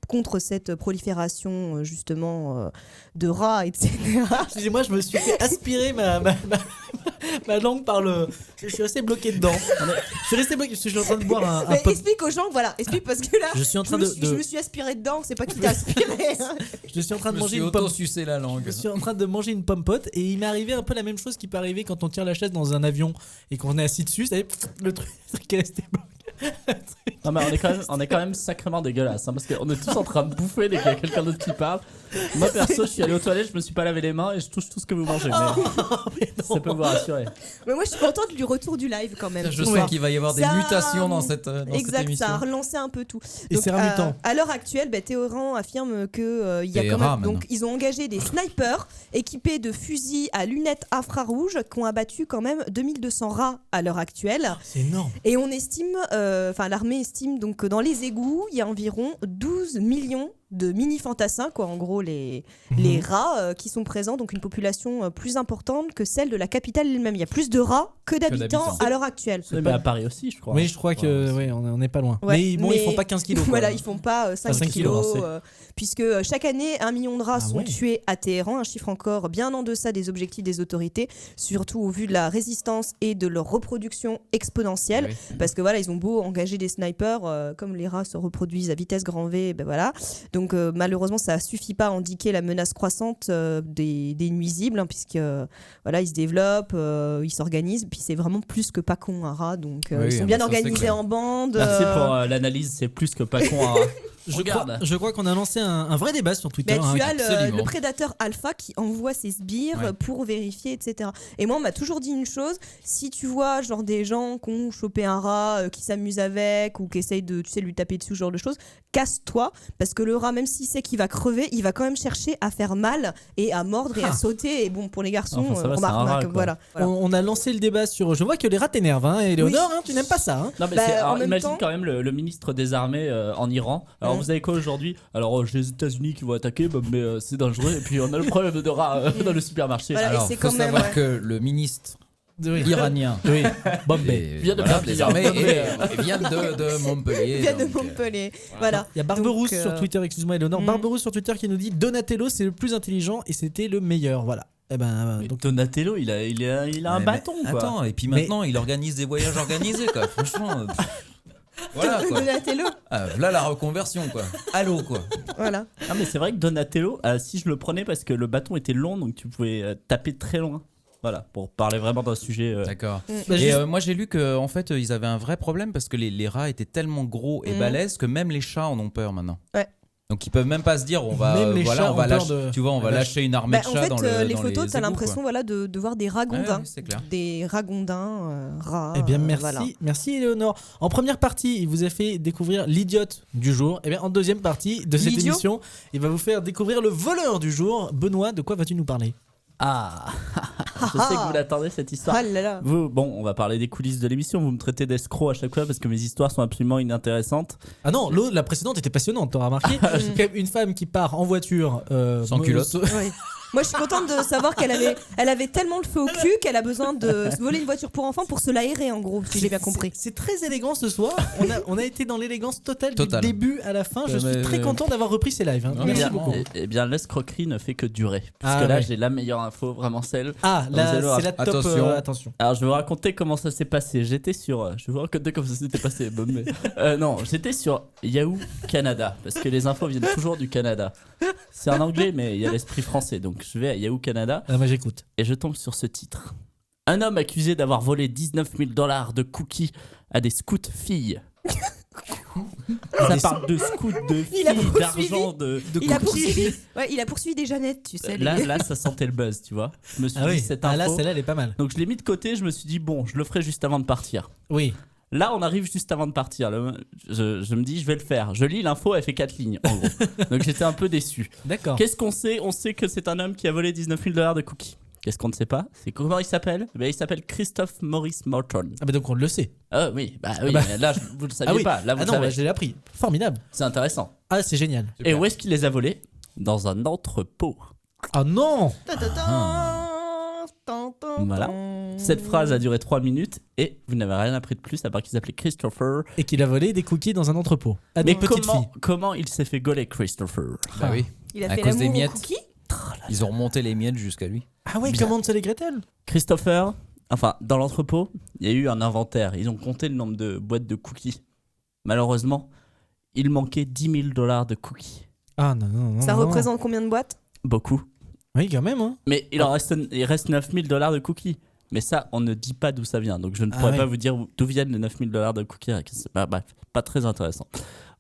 contre cette prolifération justement de rats, etc. Excusez-moi, je me suis fait aspirer ma langue par le. Je suis resté bloqué dedans. Je suis resté bloqué parce que je suis en train de boire un Mais pop. explique aux gens, voilà, explique parce que là, Je suis en train je me suis aspiré dedans, c'est pas qui t'a aspiré. Je suis en train Je de me manger suis une pomme. auto-sucé la langue. Je suis en train de manger une pomme pote et il m'est arrivé un peu la même chose qui peut arriver quand on tire la chaise dans un avion et qu'on est assis dessus. Vous savez, le truc est resté bloqué. Le truc Non mais on est quand même sacrément dégueulasse parce qu'on est tous en train de bouffer dès qu'il y a quelqu'un d'autre qui parle. Moi perso, je suis allé aux toilettes, je me suis pas lavé les mains et je touche tout ce que vous mangez. Mais ça peut vous rassurer. Mais moi, je suis contente du retour du live quand même. Je Ouais. sens qu'il va y avoir des Ça- mutations dans cette Exact, émission. ça a relancé un peu tout. Et c'est mutant. À l'heure actuelle, Téhéran affirme que il y a quand Téhéran, même, donc ils ont engagé des snipers équipés de fusils à lunettes infrarouges qui ont abattu quand même 2200 rats à l'heure actuelle. C'est énorme. Et on estime, l'armée estime donc que dans les égouts, il y a environ 12 millions de mini fantassins, quoi, en gros les rats qui sont présents, donc une population plus importante que celle de la capitale elle-même. Il y a plus de rats que d'habitants d'habitants. à l'heure actuelle. Mais à Paris aussi, je crois. Oui, je crois que on n'est pas loin. Ouais, mais bon, ils font pas 15 kilos. Quoi. Voilà, ils font pas 5 5 kilos, kilos, puisque chaque année, 1 million de rats sont ouais. tués à Téhéran, un chiffre encore bien en deçà des objectifs des autorités, surtout au vu de la résistance et de leur reproduction exponentielle, parce que voilà, ils ont beau engager des snipers, comme les rats se reproduisent à vitesse grand V, ben voilà. Donc malheureusement, ça suffit pas à endiguer la menace croissante des nuisibles, puisque voilà, ils se développent, ils s'organisent, puis c'est vraiment plus que pas con un rat, donc ils sont bien ça, c'est organisés clair. en bande. Merci pour l'analyse, c'est plus que pas con. Hein. Je crois qu'on a lancé un vrai débat sur Twitter. Mais tu hein, as absolument. le prédateur alpha qui envoie ses sbires Ouais. pour vérifier, etc. Et moi, on m'a toujours dit une chose, si tu vois genre des gens qui ont chopé un rat, qui s'amusent avec ou qui essayent de lui taper dessus, ce genre de choses, casse-toi, parce que le rat, même s'il sait qu'il va crever, il va quand même chercher à faire mal et à mordre et à sauter. Et bon, pour les garçons, Enfin, ça va, c'est un remarque, rat, quoi. voilà. On a lancé le débat sur. Je vois que les rats t'énervent, hein, Éléonore, hein, tu n'aimes pas ça. Hein. Non mais Bah, alors, en même imagine temps- quand même le ministre des armées en Iran. Alors Ouais. vous avez quoi aujourd'hui? Alors j'ai les États-Unis qui vont attaquer, bah, mais c'est dangereux. Et puis on a le problème de rats dans le supermarché. Voilà. Alors, et c'est faut quand même, savoir ouais. que le ministre Oui. iranien Oui, Bombay. et, Vient de voilà, Paris, des hein. armées Bombay, et vient de Montpellier. Il vient de donc, Montpellier. Voilà. Il y a Barberousse Donc, sur Twitter, excuse-moi Éléonore. Mm. Barberousse sur Twitter qui nous dit Donatello c'est le plus intelligent et c'était le meilleur. Voilà. Eh ben, Mais donc, Donatello, il a un mais bâton quoi. Attends, et puis maintenant il organise des voyages organisés quoi. Franchement. Voilà quoi. Donatello. Ah, là la reconversion quoi. Allô quoi. Voilà. Ah mais c'est vrai que Donatello, si je le prenais parce que le bâton était long, donc tu pouvais taper très loin. Voilà, pour parler vraiment d'un sujet. D'accord. bah, Et juste- moi j'ai lu que en fait ils avaient un vrai problème parce que les rats étaient tellement gros et balèzes que même les chats en ont peur maintenant. Ouais. Donc ils peuvent même pas se dire on va Même les chats on va ont peur lâcher, de- tu vois on va de lâcher une armée Bah, de en chats fait, dans le les dans photos, les t'as égouts, l'impression quoi. voilà, de voir des ragondins. Ouais, c'est clair. Des ragondins, rats. Eh bien, merci, voilà. merci Éléonore. En première partie, il vous a fait découvrir l'idiote du jour. Eh bien, en deuxième partie de cette L'idiot émission, il va vous faire découvrir le voleur du jour. Benoît, de quoi vas-tu nous parler? Ah, je sais que vous l'attendez cette histoire. Ah là là. Vous, bon, on va parler des coulisses de l'émission. Vous me traitez d'escroc à chaque fois parce que mes histoires sont absolument inintéressantes. Ah non, la précédente était passionnante, t'auras remarqué. Quand même une femme qui part en voiture Sans culotte. Ouais. Moi, je suis contente de savoir qu'elle avait tellement le feu au cul qu'elle a besoin de se voler une voiture pour enfants pour se l'aérer, en gros, si j'ai bien compris. C'est très élégant ce soir. On a été dans l'élégance totale Totale. du début à la fin. Je suis très content d'avoir repris ces lives. hein. Ouais, Merci bien. beaucoup. Eh bien, l'escroquerie ne fait que durer. Parce Ah, que là, ouais. j'ai la meilleure info, vraiment celle. Ah, Vous là, allez voir. c'est la top. Attention. Attention. Alors, je vais vous raconter comment ça s'est passé. J'étais sur. Je vais vous raconter comment ça s'était passé. Bon, mais, non, j'étais sur Yahoo Canada. Parce que les infos viennent toujours du Canada. C'est en anglais, mais il y a l'esprit français. Donc, je vais à Yahoo Canada Ah, moi, j'écoute. et je tombe sur ce titre. Un homme accusé d'avoir volé 19 000 $ de cookies à des scouts filles. Ça parle de scouts, de Il a filles, poursuivi. d'argent, de Il a cookies. poursuivi. Ouais, il a poursuivi des Jeannettes, tu sais. les- Là, ça sentait le buzz, tu vois. Je me suis Ah dit, oui. cette Ah là, info. celle-là, elle est pas mal. Donc, je l'ai mis de côté. Je me suis dit, bon, je le ferai juste avant de partir. Oui. Là, on arrive juste avant de partir. Je me dis, je vais le faire. Je lis l'info, elle fait 4 lignes, en gros. Donc, j'étais un peu déçu. D'accord. Qu'est-ce qu'on sait? On sait que c'est un homme qui a volé 19 000 $ de cookies. Qu'est-ce qu'on ne sait pas? C'est comment il s'appelle? Eh bien, il s'appelle Christophe Maurice Morton. Ah, bah donc on le sait. Ah oui, bah oui, bah. mais là, vous le saviez Ah oui. pas. Là, vous Ah le non, savez. bah, je l'ai appris. Formidable. C'est intéressant. Ah, c'est génial. Et où est-ce qu'il les a volés? Dans un entrepôt. Ah non. Voilà. Cette phrase a duré 3 minutes et vous n'avez rien appris de plus à part qu'il s'appelait Christopher. Et qu'il a volé des cookies dans un entrepôt. À Mais des petites filles. comment il s'est fait gauler, Christopher? Bah oui. Il a À fait cause des l'amour aux miettes. cookies. Ils ont remonté les miettes jusqu'à lui. Ah ouais, Bien. comment Hansel et Gretel? Christopher, enfin, dans l'entrepôt, il y a eu un inventaire. Ils ont compté le nombre de boîtes de cookies. Malheureusement, il manquait 10 000 $ de cookies. Ah non, non, non. Ça non. représente combien de boîtes? Beaucoup. Oui, quand même. Hein. Mais il reste 9 000 $ de cookies. Mais ça, on ne dit pas d'où ça vient. Donc je ne pourrais ouais. pas vous dire d'où viennent les $9 000 de cookies. C'est pas très intéressant.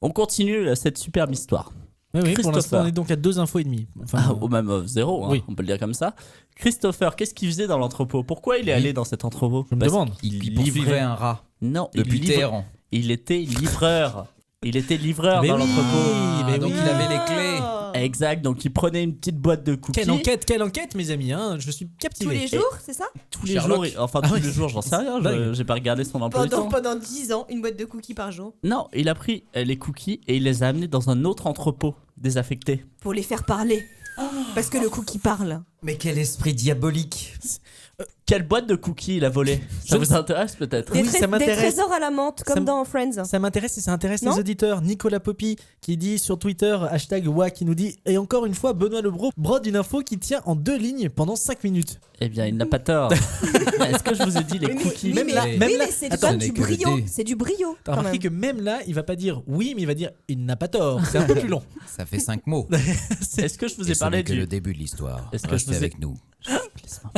On continue cette superbe histoire. Oui, pour Christopher. l'instant, on est donc à 2 infos et demie. Enfin, Ou même 0, hein, oui. on peut le dire comme ça. Christopher, qu'est-ce qu'il faisait dans l'entrepôt? Pourquoi il est allé dans cet entrepôt? je me Parce demande. Il poursuivait un rat Non, depuis Téhéran. il était livreur. Il était livreur Mais dans oui, l'entrepôt. mais donc oui. il avait les clés. Exact, donc il prenait une petite boîte de cookies. Quelle enquête, mes amis, hein. Je suis captivé. Tous les jours, c'est ça? Tous les Sherlock. jours, enfin Ah tous oui. les jours, j'en sais rien, Dingue. j'ai pas regardé son emploi du temps. Pendant 10 ans, une boîte de cookies par jour. Non, il a pris les cookies et il les a amenés dans un autre entrepôt désaffecté. Pour les faire parler. Parce que le cookie parle. Mais quel esprit diabolique. Quelle boîte de cookies il a volé? Ça Je vous ne- intéresse peut-être? Oui, Des, ça des m'intéresse. trésors à la menthe, comme Ça m- dans Friends. Ça m'intéresse et ça intéresse Non les auditeurs. Nicolas Poppy qui dit sur Twitter, #wa, qui nous dit et encore une fois, Benoît Lebro brode une info qui tient en 2 lignes pendant 5 minutes. Eh bien, il n'a pas tort. Est-ce que je vous ai dit les cookies? même là- oui, même là- mais c'est Attends, pas ce du n'est que le brio. dé. C'est du brio. T'as quand remarqué même. que même là, il va pas dire oui, mais il va dire il n'a pas tort. C'est un peu plus long. Ça fait 5 mots. Est-ce que je vous ai Et ce parlé n'est que du... le début de l'histoire. Est-ce que je Restez vous ai- avec nous. Laisse-moi.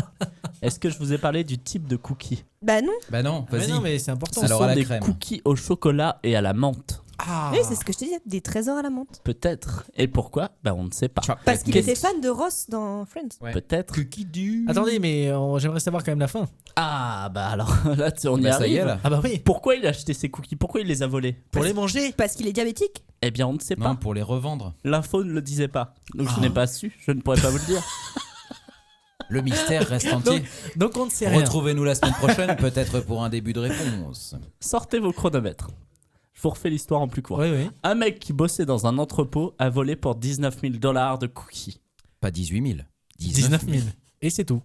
Est-ce que je vous ai parlé du type de cookies? Bah non. Bah non, Mais vas-y. non, mais c'est important. Ce Alors, sont à la des crème. cookies au chocolat et à la menthe. Ah. Oui, c'est ce que je te dis. Des trésors à la menthe. Peut-être. Et pourquoi? Bah on ne sait pas. Parce qu'il Qu'est-ce- était fan de Ross dans Friends. Ouais. Peut-être. Cookie du. Attendez, mais j'aimerais savoir quand même la fin. Ah bah alors là on y Bah, ça y est arrive. là. Ah bah oui. Pourquoi il a acheté ces cookies? Pourquoi il les a volés? Pour les manger. Parce qu'il est diabétique. Eh bien on ne sait Non, pas. pour les revendre. L'info ne le disait pas. Donc je n'ai pas su. Je ne pourrais pas vous le dire. Le mystère reste entier. Donc on ne sait rien. Retrouvez-nous la semaine prochaine, peut-être pour un début de réponse. Sortez vos chronomètres. Je vous refais l'histoire en plus court. Oui, oui. Un mec qui bossait dans un entrepôt a volé pour $19 000 de cookies. Pas 18 000. 19 000. Et c'est tout.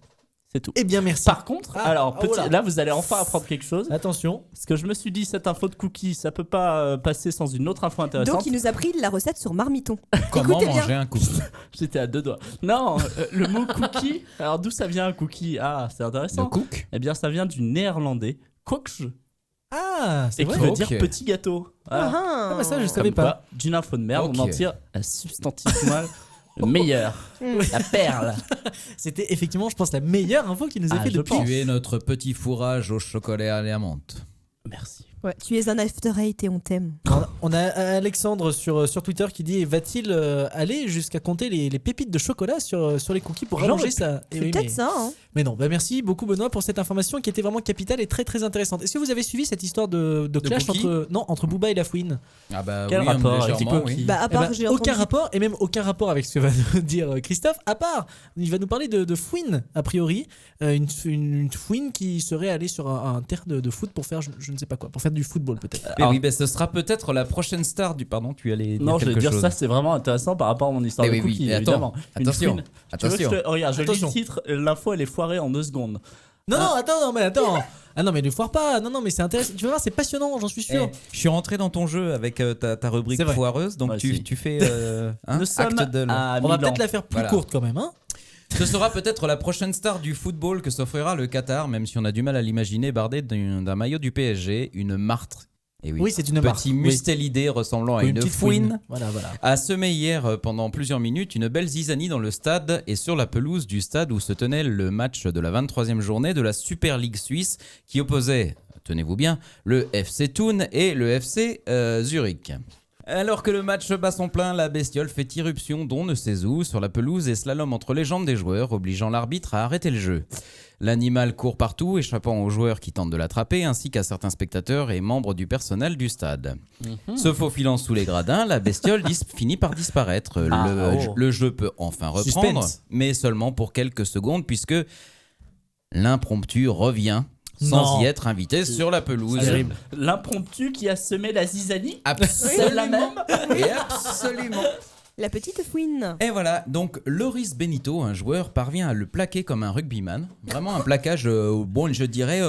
C'est tout. Eh bien, merci. Par contre, Ah, alors oh là. là vous allez enfin apprendre quelque chose. Attention. Parce que je me suis dit, cette info de cookies, ça peut pas passer sans une autre info intéressante. Donc il nous a pris la recette sur Marmiton. Comment Écoutez bien. manger un cookie? J'étais à 2 doigts. Non, le mot cookie, alors d'où ça vient un cookie? Ah, c'est Le intéressant. cook? Eh bien, ça vient du néerlandais koekje, Ah, c'est et vrai. qui veut Ok. dire petit gâteau. Voilà. Ah, bah ça, je savais Comme pas. quoi, d'une info de merde, Ok. on en tire un substantif moelle, le meilleur, la perle. C'était effectivement, je pense, la meilleure info qu'il nous a Ah, fait je depuis. pense. Tu es notre petit fourrage au chocolat et à la menthe. Merci. Ouais, tu es un after eight et on t'aime. On a Alexandre sur Twitter qui dit va-t-il aller jusqu'à compter les pépites de chocolat sur les cookies pour J'aurais rallonger pu. ça C'est Eh oui, peut-être mais- ça. Hein. Mais non, bah merci beaucoup Benoît pour cette information qui était vraiment capitale et très très intéressante. Est-ce que vous avez suivi cette histoire de clash cookies entre Booba et La Fouine? Ah bah Quel oui, rapport avec les légèrement, cookies? oui. Bah à Eh part ben, que j'ai aucun entendu. rapport et même aucun rapport avec ce que va nous dire Christophe, à part il va nous parler de Fouine a priori, une Fouine qui serait allée sur un terrain de foot pour faire je ne sais pas quoi, pour faire du football peut-être. Mais oui, bah, ce sera peut-être la prochaine star du. Pardon, tu allais dire Non, je vais quelque dire chose. ça, c'est vraiment intéressant par rapport à mon histoire Eh de oui, oui, cookies, mais attends, évidemment. Une attention, fouine. Tu veux que attention. regarde, je lis Attention. le titre, l'info elle est foirée en 2 secondes. Non non, attends. Ah non mais ne foire pas. Non mais c'est intéressant. Tu vas voir, c'est passionnant, j'en suis sûr. Eh, je suis rentré dans ton jeu avec ta rubrique C'est vrai. foireuse, donc Ouais, tu, si. tu fais Nous sommes acte de à On va Milan. peut-être la faire plus Voilà. courte quand même hein. Ce sera peut-être la prochaine star du football que s'offrira le Qatar, même si on a du mal à l'imaginer bardé d'un maillot du PSG, une martre. Et Oui, c'est une petit martre, oui. mustélidé ressemblant à Oui, une petite fouine. Voilà. A semé hier pendant plusieurs minutes une belle zizanie dans le stade et sur la pelouse du stade où se tenait le match de la 23e journée de la Super League suisse qui opposait, tenez-vous bien, le FC Thun et le FC Zurich. Alors que le match bat son plein, la bestiole fait irruption d'on ne sait où sur la pelouse et slalom entre les jambes des joueurs, obligeant l'arbitre à arrêter le jeu. L'animal court partout, échappant aux joueurs qui tentent de l'attraper, ainsi qu'à certains spectateurs et membres du personnel du stade. Se faufilant sous les gradins, la bestiole finit par disparaître. Le jeu peut enfin reprendre, Suspense. mais seulement pour quelques secondes, puisque l'impromptu revient sans Non. y être invité sur la pelouse. Terrible. L'impromptu qui a semé la zizanie. Absolument. la même. Et absolument. La petite fouine. Et voilà, donc Loris Benito, un joueur, parvient à le plaquer comme un rugbyman. Vraiment un plaquage, bon, je dirais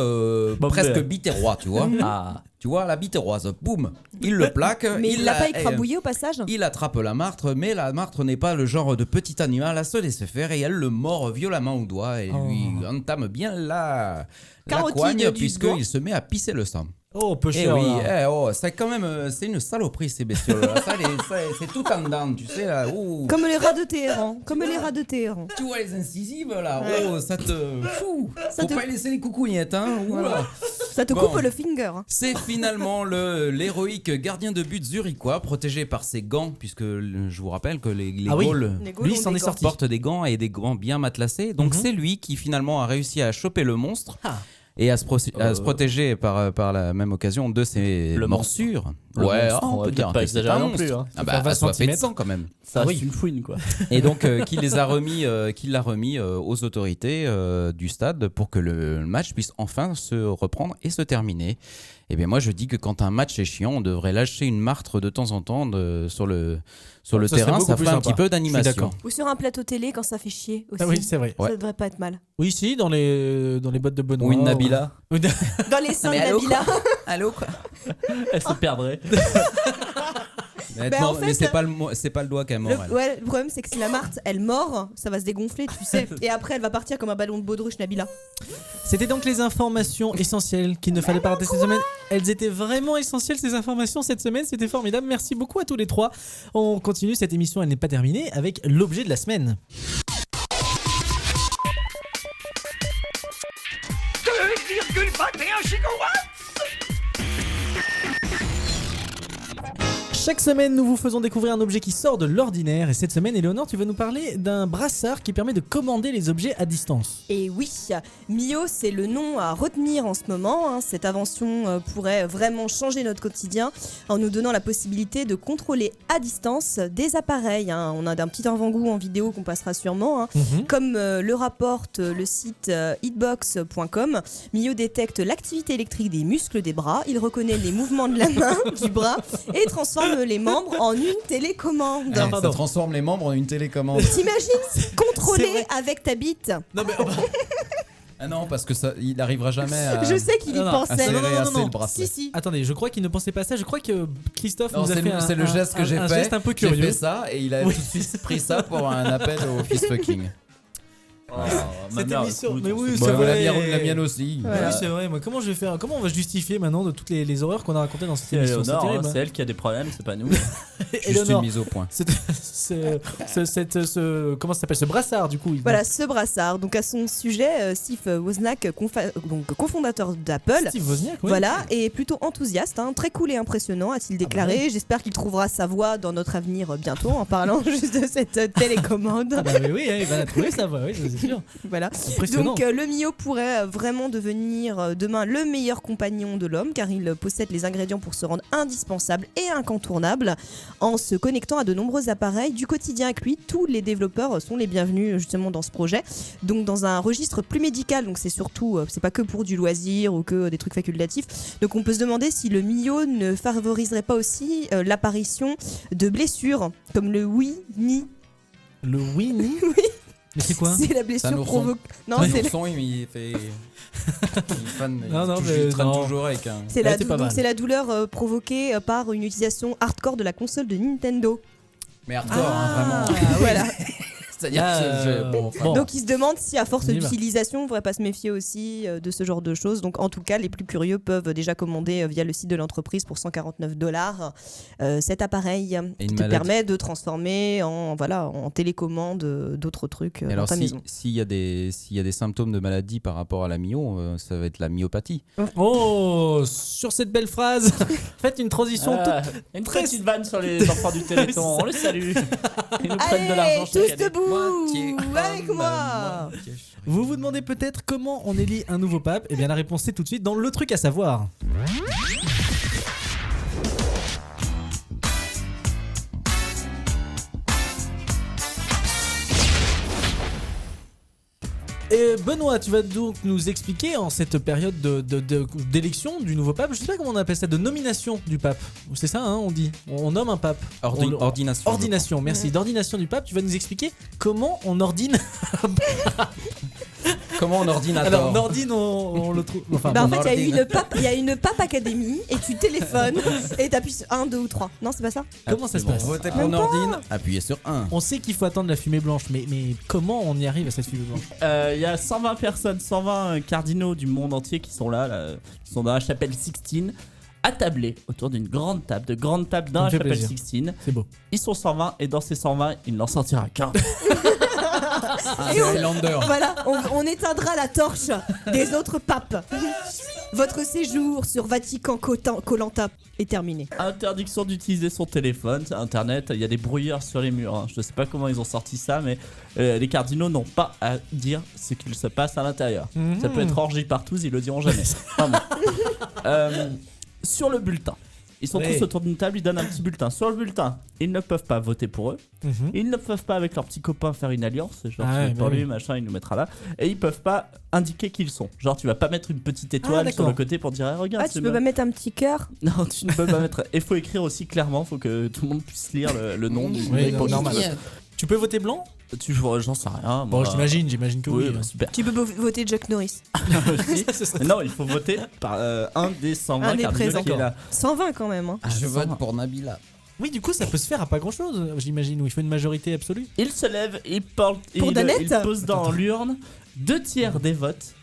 presque biterrois, tu vois. Ah. Tu vois, la biterroise, boum, il le plaque. Mais il l'a pas et, écrabouillé au passage. il attrape la martre, mais la martre n'est pas le genre de petit animal à se laisser faire et elle le mord violemment au doigt et lui entame bien la Carotide coigne du doigt. puisqu'il se met à pisser le sang. Oh, peu Eh cher. oui, là. c'est quand même, c'est une saloperie ces bestioles. Là. C'est tout en dents, tu sais là. Oh. Comme les rats de Téhéran. Comme les rats de Téhéran. Tu vois les incisives là, Ouais. ça te. Fou. Ça Faut te- pas laisser les coucougnettes, hein. Oula. Ça te Bon. coupe le finger. C'est finalement l'héroïque gardien de but zurichois, protégé par ses gants, puisque je vous rappelle que les Ah oui. Gaules Les Gaules Lui, ont il s'en des est gants. sorti. portent des gants et des gants bien matelassés. Donc Mhm. c'est lui qui finalement a réussi à choper le monstre. Ah. Et à se protéger par la même occasion de ses Le morsures. Le monstre, on on va peut peut-être dire pas que c'est exagérer un non monstre. plus, hein. Ah faire 20 bah, assoiffé de centimètres. sang quand même. Ça reste oui. une fouine, quoi. Et donc qu'il l'a remis aux autorités du stade pour que le match puisse enfin se reprendre et se terminer. Et bien moi je dis que quand un match est chiant, on devrait lâcher une martre de temps en temps sur le Ça serait terrain, beaucoup ça plus ferait un sympa. petit peu Je suis d'animation. d'accord. Ou sur un plateau télé quand ça fait chier aussi. Ah oui, c'est vrai. Ouais. Ça devrait pas être mal. Oui, si, dans les bottes de Benoît. Ou une Nabila. Ou- Dans les seins de mais allô, Nabila. Allô quoi. Elle se perdrait. Ben, en fait, mais c'est pas le doigt qu'elle mord. elle. Le problème, c'est que si la marthe, elle mord, ça va se dégonfler, tu sais. Et après, elle va partir comme un ballon de baudruche, Nabila. C'était donc les informations essentielles qu'il ne fallait pas rater cette semaine. Elles étaient vraiment essentielles, ces informations, cette semaine. C'était formidable. Merci beaucoup à tous les trois. On continue cette émission, elle n'est pas terminée, avec l'objet de la semaine. Chaque semaine, nous vous faisons découvrir un objet qui sort de l'ordinaire. Et cette semaine, Éléonore, tu vas nous parler d'un brassard qui permet de commander les objets à distance. Et oui, Mio, c'est le nom à retenir en ce moment. Hein. Cette invention pourrait vraiment changer notre quotidien en nous donnant la possibilité de contrôler à distance des appareils. Hein. On a un petit avant-goût en vidéo qu'on passera sûrement. Hein. Comme le rapporte le site hitbox.com, Mio détecte l'activité électrique des muscles des bras, il reconnaît les mouvements de la main, du bras et transforme les membres en une télécommande. Ouais, pardon. ça transforme les membres en une télécommande. T'imagines C'est contrôler vrai. avec ta bite? Non, mais Ah non, parce que ça, il n'arrivera jamais à. Je sais qu'il y non, non, pensait. serrer non, non, assez non. le bracelet. Si. attendez, je crois qu'il ne pensait pas ça. Je crois que Christophe Non, nous a c'est fait le, c'est le geste que j'ai un fait. geste un peu J'ai curieux. fait ça et il a Oui. tout de suite pris ça pour un appel au fist fucking. Cette émission, mais oui, Bon, c'est la, vrai. la mienne aussi. Voilà. Oui, c'est vrai. Moi, comment je vais faire? Comment on va justifier maintenant de toutes les horreurs qu'on a racontées dans cette C'est émission? Léonore, C'est hein, terrible. c'est elle qui a des problèmes, c'est pas nous. Juste une Éléonore, mise au point. comment ça s'appelle ce brassard du coup? Voilà, ce brassard. Donc à son sujet, Steve Wozniak, donc cofondateur d'Apple, Steve Wozniak, oui. voilà, est plutôt enthousiaste, hein, très cool et impressionnant, a-t-il déclaré. J'espère qu'il trouvera sa voie dans notre avenir bientôt en parlant juste de cette télécommande. Ah bah oui, il va la trouver sa voix, oui, c'est sûr. Voilà. Impressionnant. Donc le Mio pourrait vraiment devenir demain le meilleur compagnon de l'homme car il possède les ingrédients pour se rendre indispensable et incontournable en se connectant à de nombreux appareils du quotidien avec lui. Tous les développeurs sont les bienvenus justement dans ce projet. Donc dans un registre plus médical, donc c'est surtout, c'est pas que pour du loisir ou que des trucs facultatifs. Donc on peut se demander si le Mio ne favoriserait pas aussi l'apparition de blessures comme le Winnie. Le Winnie. Oui. Mais c'est quoi? C'est la C'est un blessure ourson. provoquée. Non, Un c'est ourson, il fait. Non, il mais traîne non. toujours avec un. C'est Ouais, la, c'est pas donc mal. c'est la douleur provoquée par une utilisation hardcore de la console de Nintendo. Mais hardcore, hein, vraiment. Voilà. C'est-à-dire que bon, enfin, bon. Donc il se demande si à force On y va. d'utilisation, on ne devrait pas se méfier aussi de ce genre de choses. Donc en tout cas, les plus curieux peuvent déjà commander via le site de l'entreprise pour $149 cet appareil Et qui une te maladie. permet de transformer en télécommande d'autres trucs Et dans alors, ta maison. s'il y a des symptômes de maladie par rapport à la myo, ça va être la myopathie. Oh, sur cette belle phrase, faites une transition Ah, toute. une très- petite vanne sur les enfants du Téléthon, on les salue. Ils nous prennent de Allez, l'argent chaque tous année. debout Moitié avec homme, moi. moitié chéri. Vous vous demandez peut-être comment on élit un nouveau pape? Eh bien la réponse c'est tout de suite dans le truc à savoir. Et Benoît, tu vas donc nous expliquer en cette période d'élection du nouveau pape, je sais pas comment on appelle ça, de nomination du pape. C'est ça, hein, on dit. On nomme un pape. Ordination. Ordination, merci. D'ordination du pape, tu vas nous expliquer comment on ordine. Comment on ordinateur Alors, Nordine, on le trouve. Enfin, Bah, en bon, fait, il y a une pape académie et tu téléphones et t'appuies sur 1, 2 ou 3. Non, c'est pas ça? comment ça se passe? Votez pour Nordine, appuyez sur 1. On sait qu'il faut attendre la fumée blanche, mais comment on y arrive à cette fumée blanche? Il y a 120 personnes, 120 cardinaux du monde entier qui sont là, qui sont dans la chapelle Sixtine, attablés autour d'une grande table, dans Ça me la fait chapelle plaisir. Sixtine. C'est beau. Ils sont 120 et dans ces 120, il n'en sortira qu'un. Et on- Highlander. Voilà, on éteindra la torche des autres papes. Votre séjour sur Vatican Koh-Lanta est terminé. Interdiction d'utiliser son téléphone, internet, il y a des brouilleurs sur les murs. Je sais pas comment ils ont sorti ça, mais les cardinaux n'ont pas à dire ce qu'il se passe à l'intérieur. Ça peut être orgie partout, ils le diront jamais. Enfin bon. Sur le bulletin, ils sont Ouais. tous autour d'une table, ils donnent un petit bulletin. Sur le bulletin, ils ne peuvent pas voter pour eux. Ils ne peuvent pas avec leurs petits copains faire une alliance, genre Ah tu ouais, votes pour bah lui, oui. machin, il nous mettra là. Et ils peuvent pas indiquer qui ils sont. Genre tu vas pas mettre une petite étoile sur d'accord. le côté pour dire ah, regarde. Ah, tu peux pas mettre un petit cœur? Non, tu ne peux pas mettre. Il faut écrire aussi clairement, faut que tout le monde puisse lire le nom du mec pour qu'il normal. se- Tu peux voter blanc? Tu j'en sais rien. Bon, moi. j'imagine que oui. Oui, bah, super. Tu peux voter Chuck Norris. Aussi. Non, il faut voter par un des 120 Un des cardinaux qui est présents. là. 120 quand même. Hein. Je vote pour Nabila. Oui, du coup, ça peut se faire à pas grand chose, j'imagine, où il faut une majorité absolue. Il se lève, il porte, Pour Danette il pose dans l'urne 2 tiers des votes.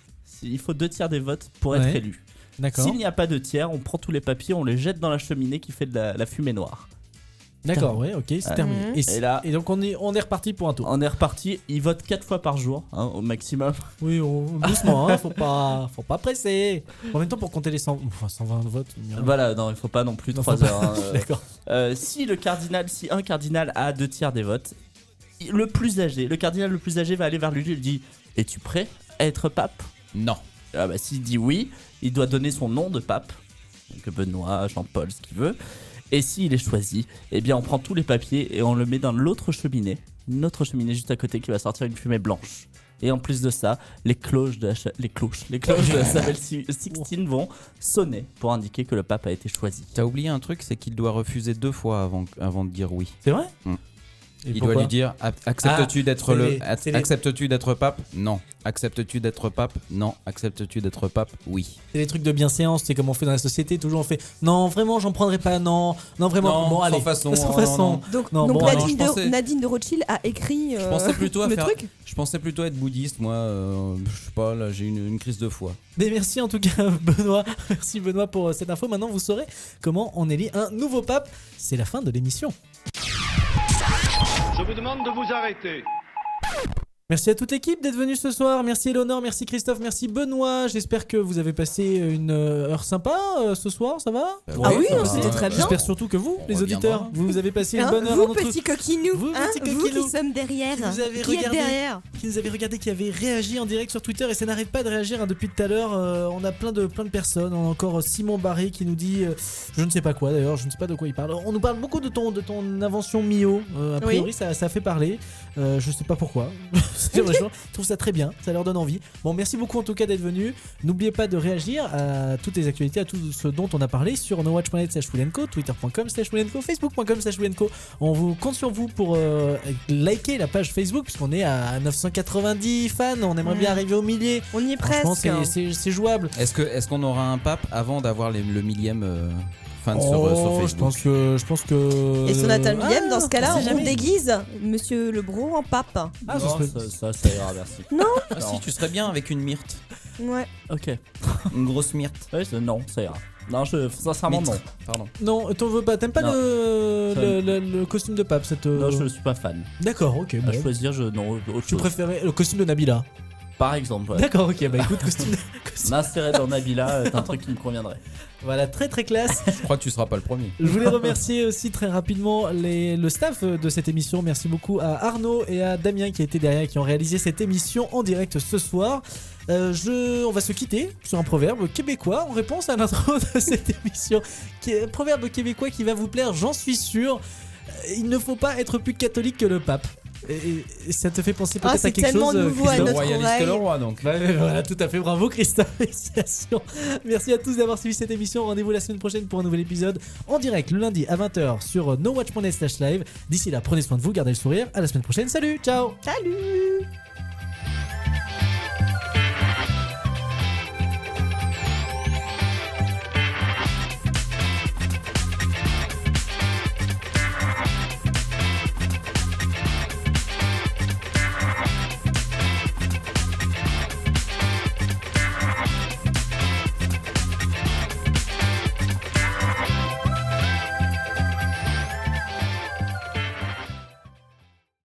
Il faut 2 tiers des votes pour être Ouais. élu. D'accord. S'il n'y a pas de tiers, on prend tous les papiers, on les jette dans la cheminée qui fait de la fumée noire. D'accord, ouais, ok, c'est terminé. Mhm. Et, Et là- et donc, on est reparti pour un tour. On est reparti, il vote 4 fois par jour, hein, au maximum. Oui, doucement, hein, faut pas presser. En même temps, pour compter les 120 votes. il y en a- Voilà, non, il faut pas non plus Non, 3 faut pas. heures. hein, D'accord. Si un cardinal a 2 tiers des votes, le cardinal le plus âgé va aller vers lui et lui dit: es-tu prêt à être pape? Non. Ah bah, s'il dit oui, il doit donner son nom de pape, donc Benoît, Jean-Paul, ce qu'il veut. Et s'il est choisi, eh bien on prend tous les papiers et on le met dans l'autre cheminée, une autre cheminée juste à côté qui va sortir une fumée blanche. Et en plus de ça, les cloches de la chapelle Sixtine vont sonner pour indiquer que le pape a été choisi. T'as oublié un truc, c'est qu'il doit refuser 2 fois avant de dire oui. C'est vrai? Et Il pourquoi doit lui dire acceptes-tu d'être c'est les- acceptes-tu d'être pape? Non. Acceptes-tu d'être pape? Non. Acceptes-tu d'être pape? Oui. C'est des trucs de bienséance, c'est comme on fait dans la société, toujours on fait non, vraiment, j'en prendrai pas, non, vraiment, Non, bon, sans allez, façon, sans non, façon. non. Donc, Non, donc bon, Nadine, alors, je pensais- Nadine de Rothschild a écrit Je pensais plutôt à le faire. truc. Je pensais plutôt être bouddhiste, moi. Je sais pas, là j'ai une crise de foi. Mais merci en tout cas Benoît, merci Benoît pour cette info. Maintenant vous saurez comment on élit un nouveau pape. C'est la fin de l'émission. Je vous demande de vous arrêter. Merci à toute l'équipe d'être venue ce soir. Merci Eleonore, merci Christophe, merci Benoît. J'espère que vous avez passé une heure sympa ce soir, ça va? Ah oui, ça non, va. c'était très bien. J'espère surtout que vous, On les reviendra. auditeurs, vous avez passé une Hein, bonne heure à vous, notre petits coquinous, Vous, hein, petits vous coquinous. qui sommes derrière, Vous avez qui êtes regardé. derrière. qui nous avait regardé, qui avait réagi en direct sur Twitter et ça n'arrête pas de réagir hein, depuis tout à l'heure. On a plein de personnes. On a encore Simon Barré qui nous dit, je ne sais pas quoi d'ailleurs, je ne sais pas de quoi il parle. On nous parle beaucoup de ton invention Mio. A priori, ça fait parler. Je sais pas pourquoi. C'est vrai, je trouve ça très bien. Ça leur donne envie. Bon, merci beaucoup en tout cas d'être venu. N'oubliez pas de réagir à toutes les actualités, à tout ce dont on a parlé sur nowatch.net/Willenco, twitter.com/Willenco, facebook.com/Willenco. On vous compte sur vous pour liker la page Facebook puisqu'on est à 990 fans. On aimerait bien arriver au millier. On y est Franchement, presque. c'est jouable. Est-ce qu'on aura un pape avant d'avoir le millième fan sur Facebook? Je pense que. Et si on atteint le millième, dans ce cas-là, on sait on jamais. déguise Monsieur Lebro en pape. Ah, Non, ce serait- ça ira, merci. Ah si, tu serais bien avec une myrte. Ouais. Ok. Une grosse myrte. Ouais, non, ça ira. Non, sincèrement, non. Pardon. Non, t'en veux pas. T'aimes pas Non. le costume de pape cette. Non, je ne suis pas fan. D'accord, ok. À Bon. choisir, non, autre Tu chose. préférais le costume de Nabila. Par exemple, ouais. D'accord, ok. Bah écoute, costume. M'insérer dans Nabila est un truc qui me conviendrait. Voilà, très très classe. Je crois que tu seras pas le premier. Je voulais remercier aussi très rapidement le staff de cette émission. Merci beaucoup à Arnaud et à Damien qui étaient derrière et qui ont réalisé cette émission en direct ce soir. On va se quitter sur un proverbe québécois en réponse à l'intro de cette émission. Un proverbe québécois qui va vous plaire, j'en suis sûr. Il ne faut pas être plus catholique que le pape. Et ça te fait penser peut-être c'est à quelque tellement chose, nouveau à Christophe? notre Royaliste oreille. le roi donc. Voilà, tout à fait, bravo Christophe, félicitations. Merci à tous d'avoir suivi cette émission. Rendez-vous la semaine prochaine pour un nouvel épisode en direct le lundi à 20h sur nowatch.net/live. D'ici là, prenez soin de vous, gardez le sourire. À la semaine prochaine, salut, ciao. Salut.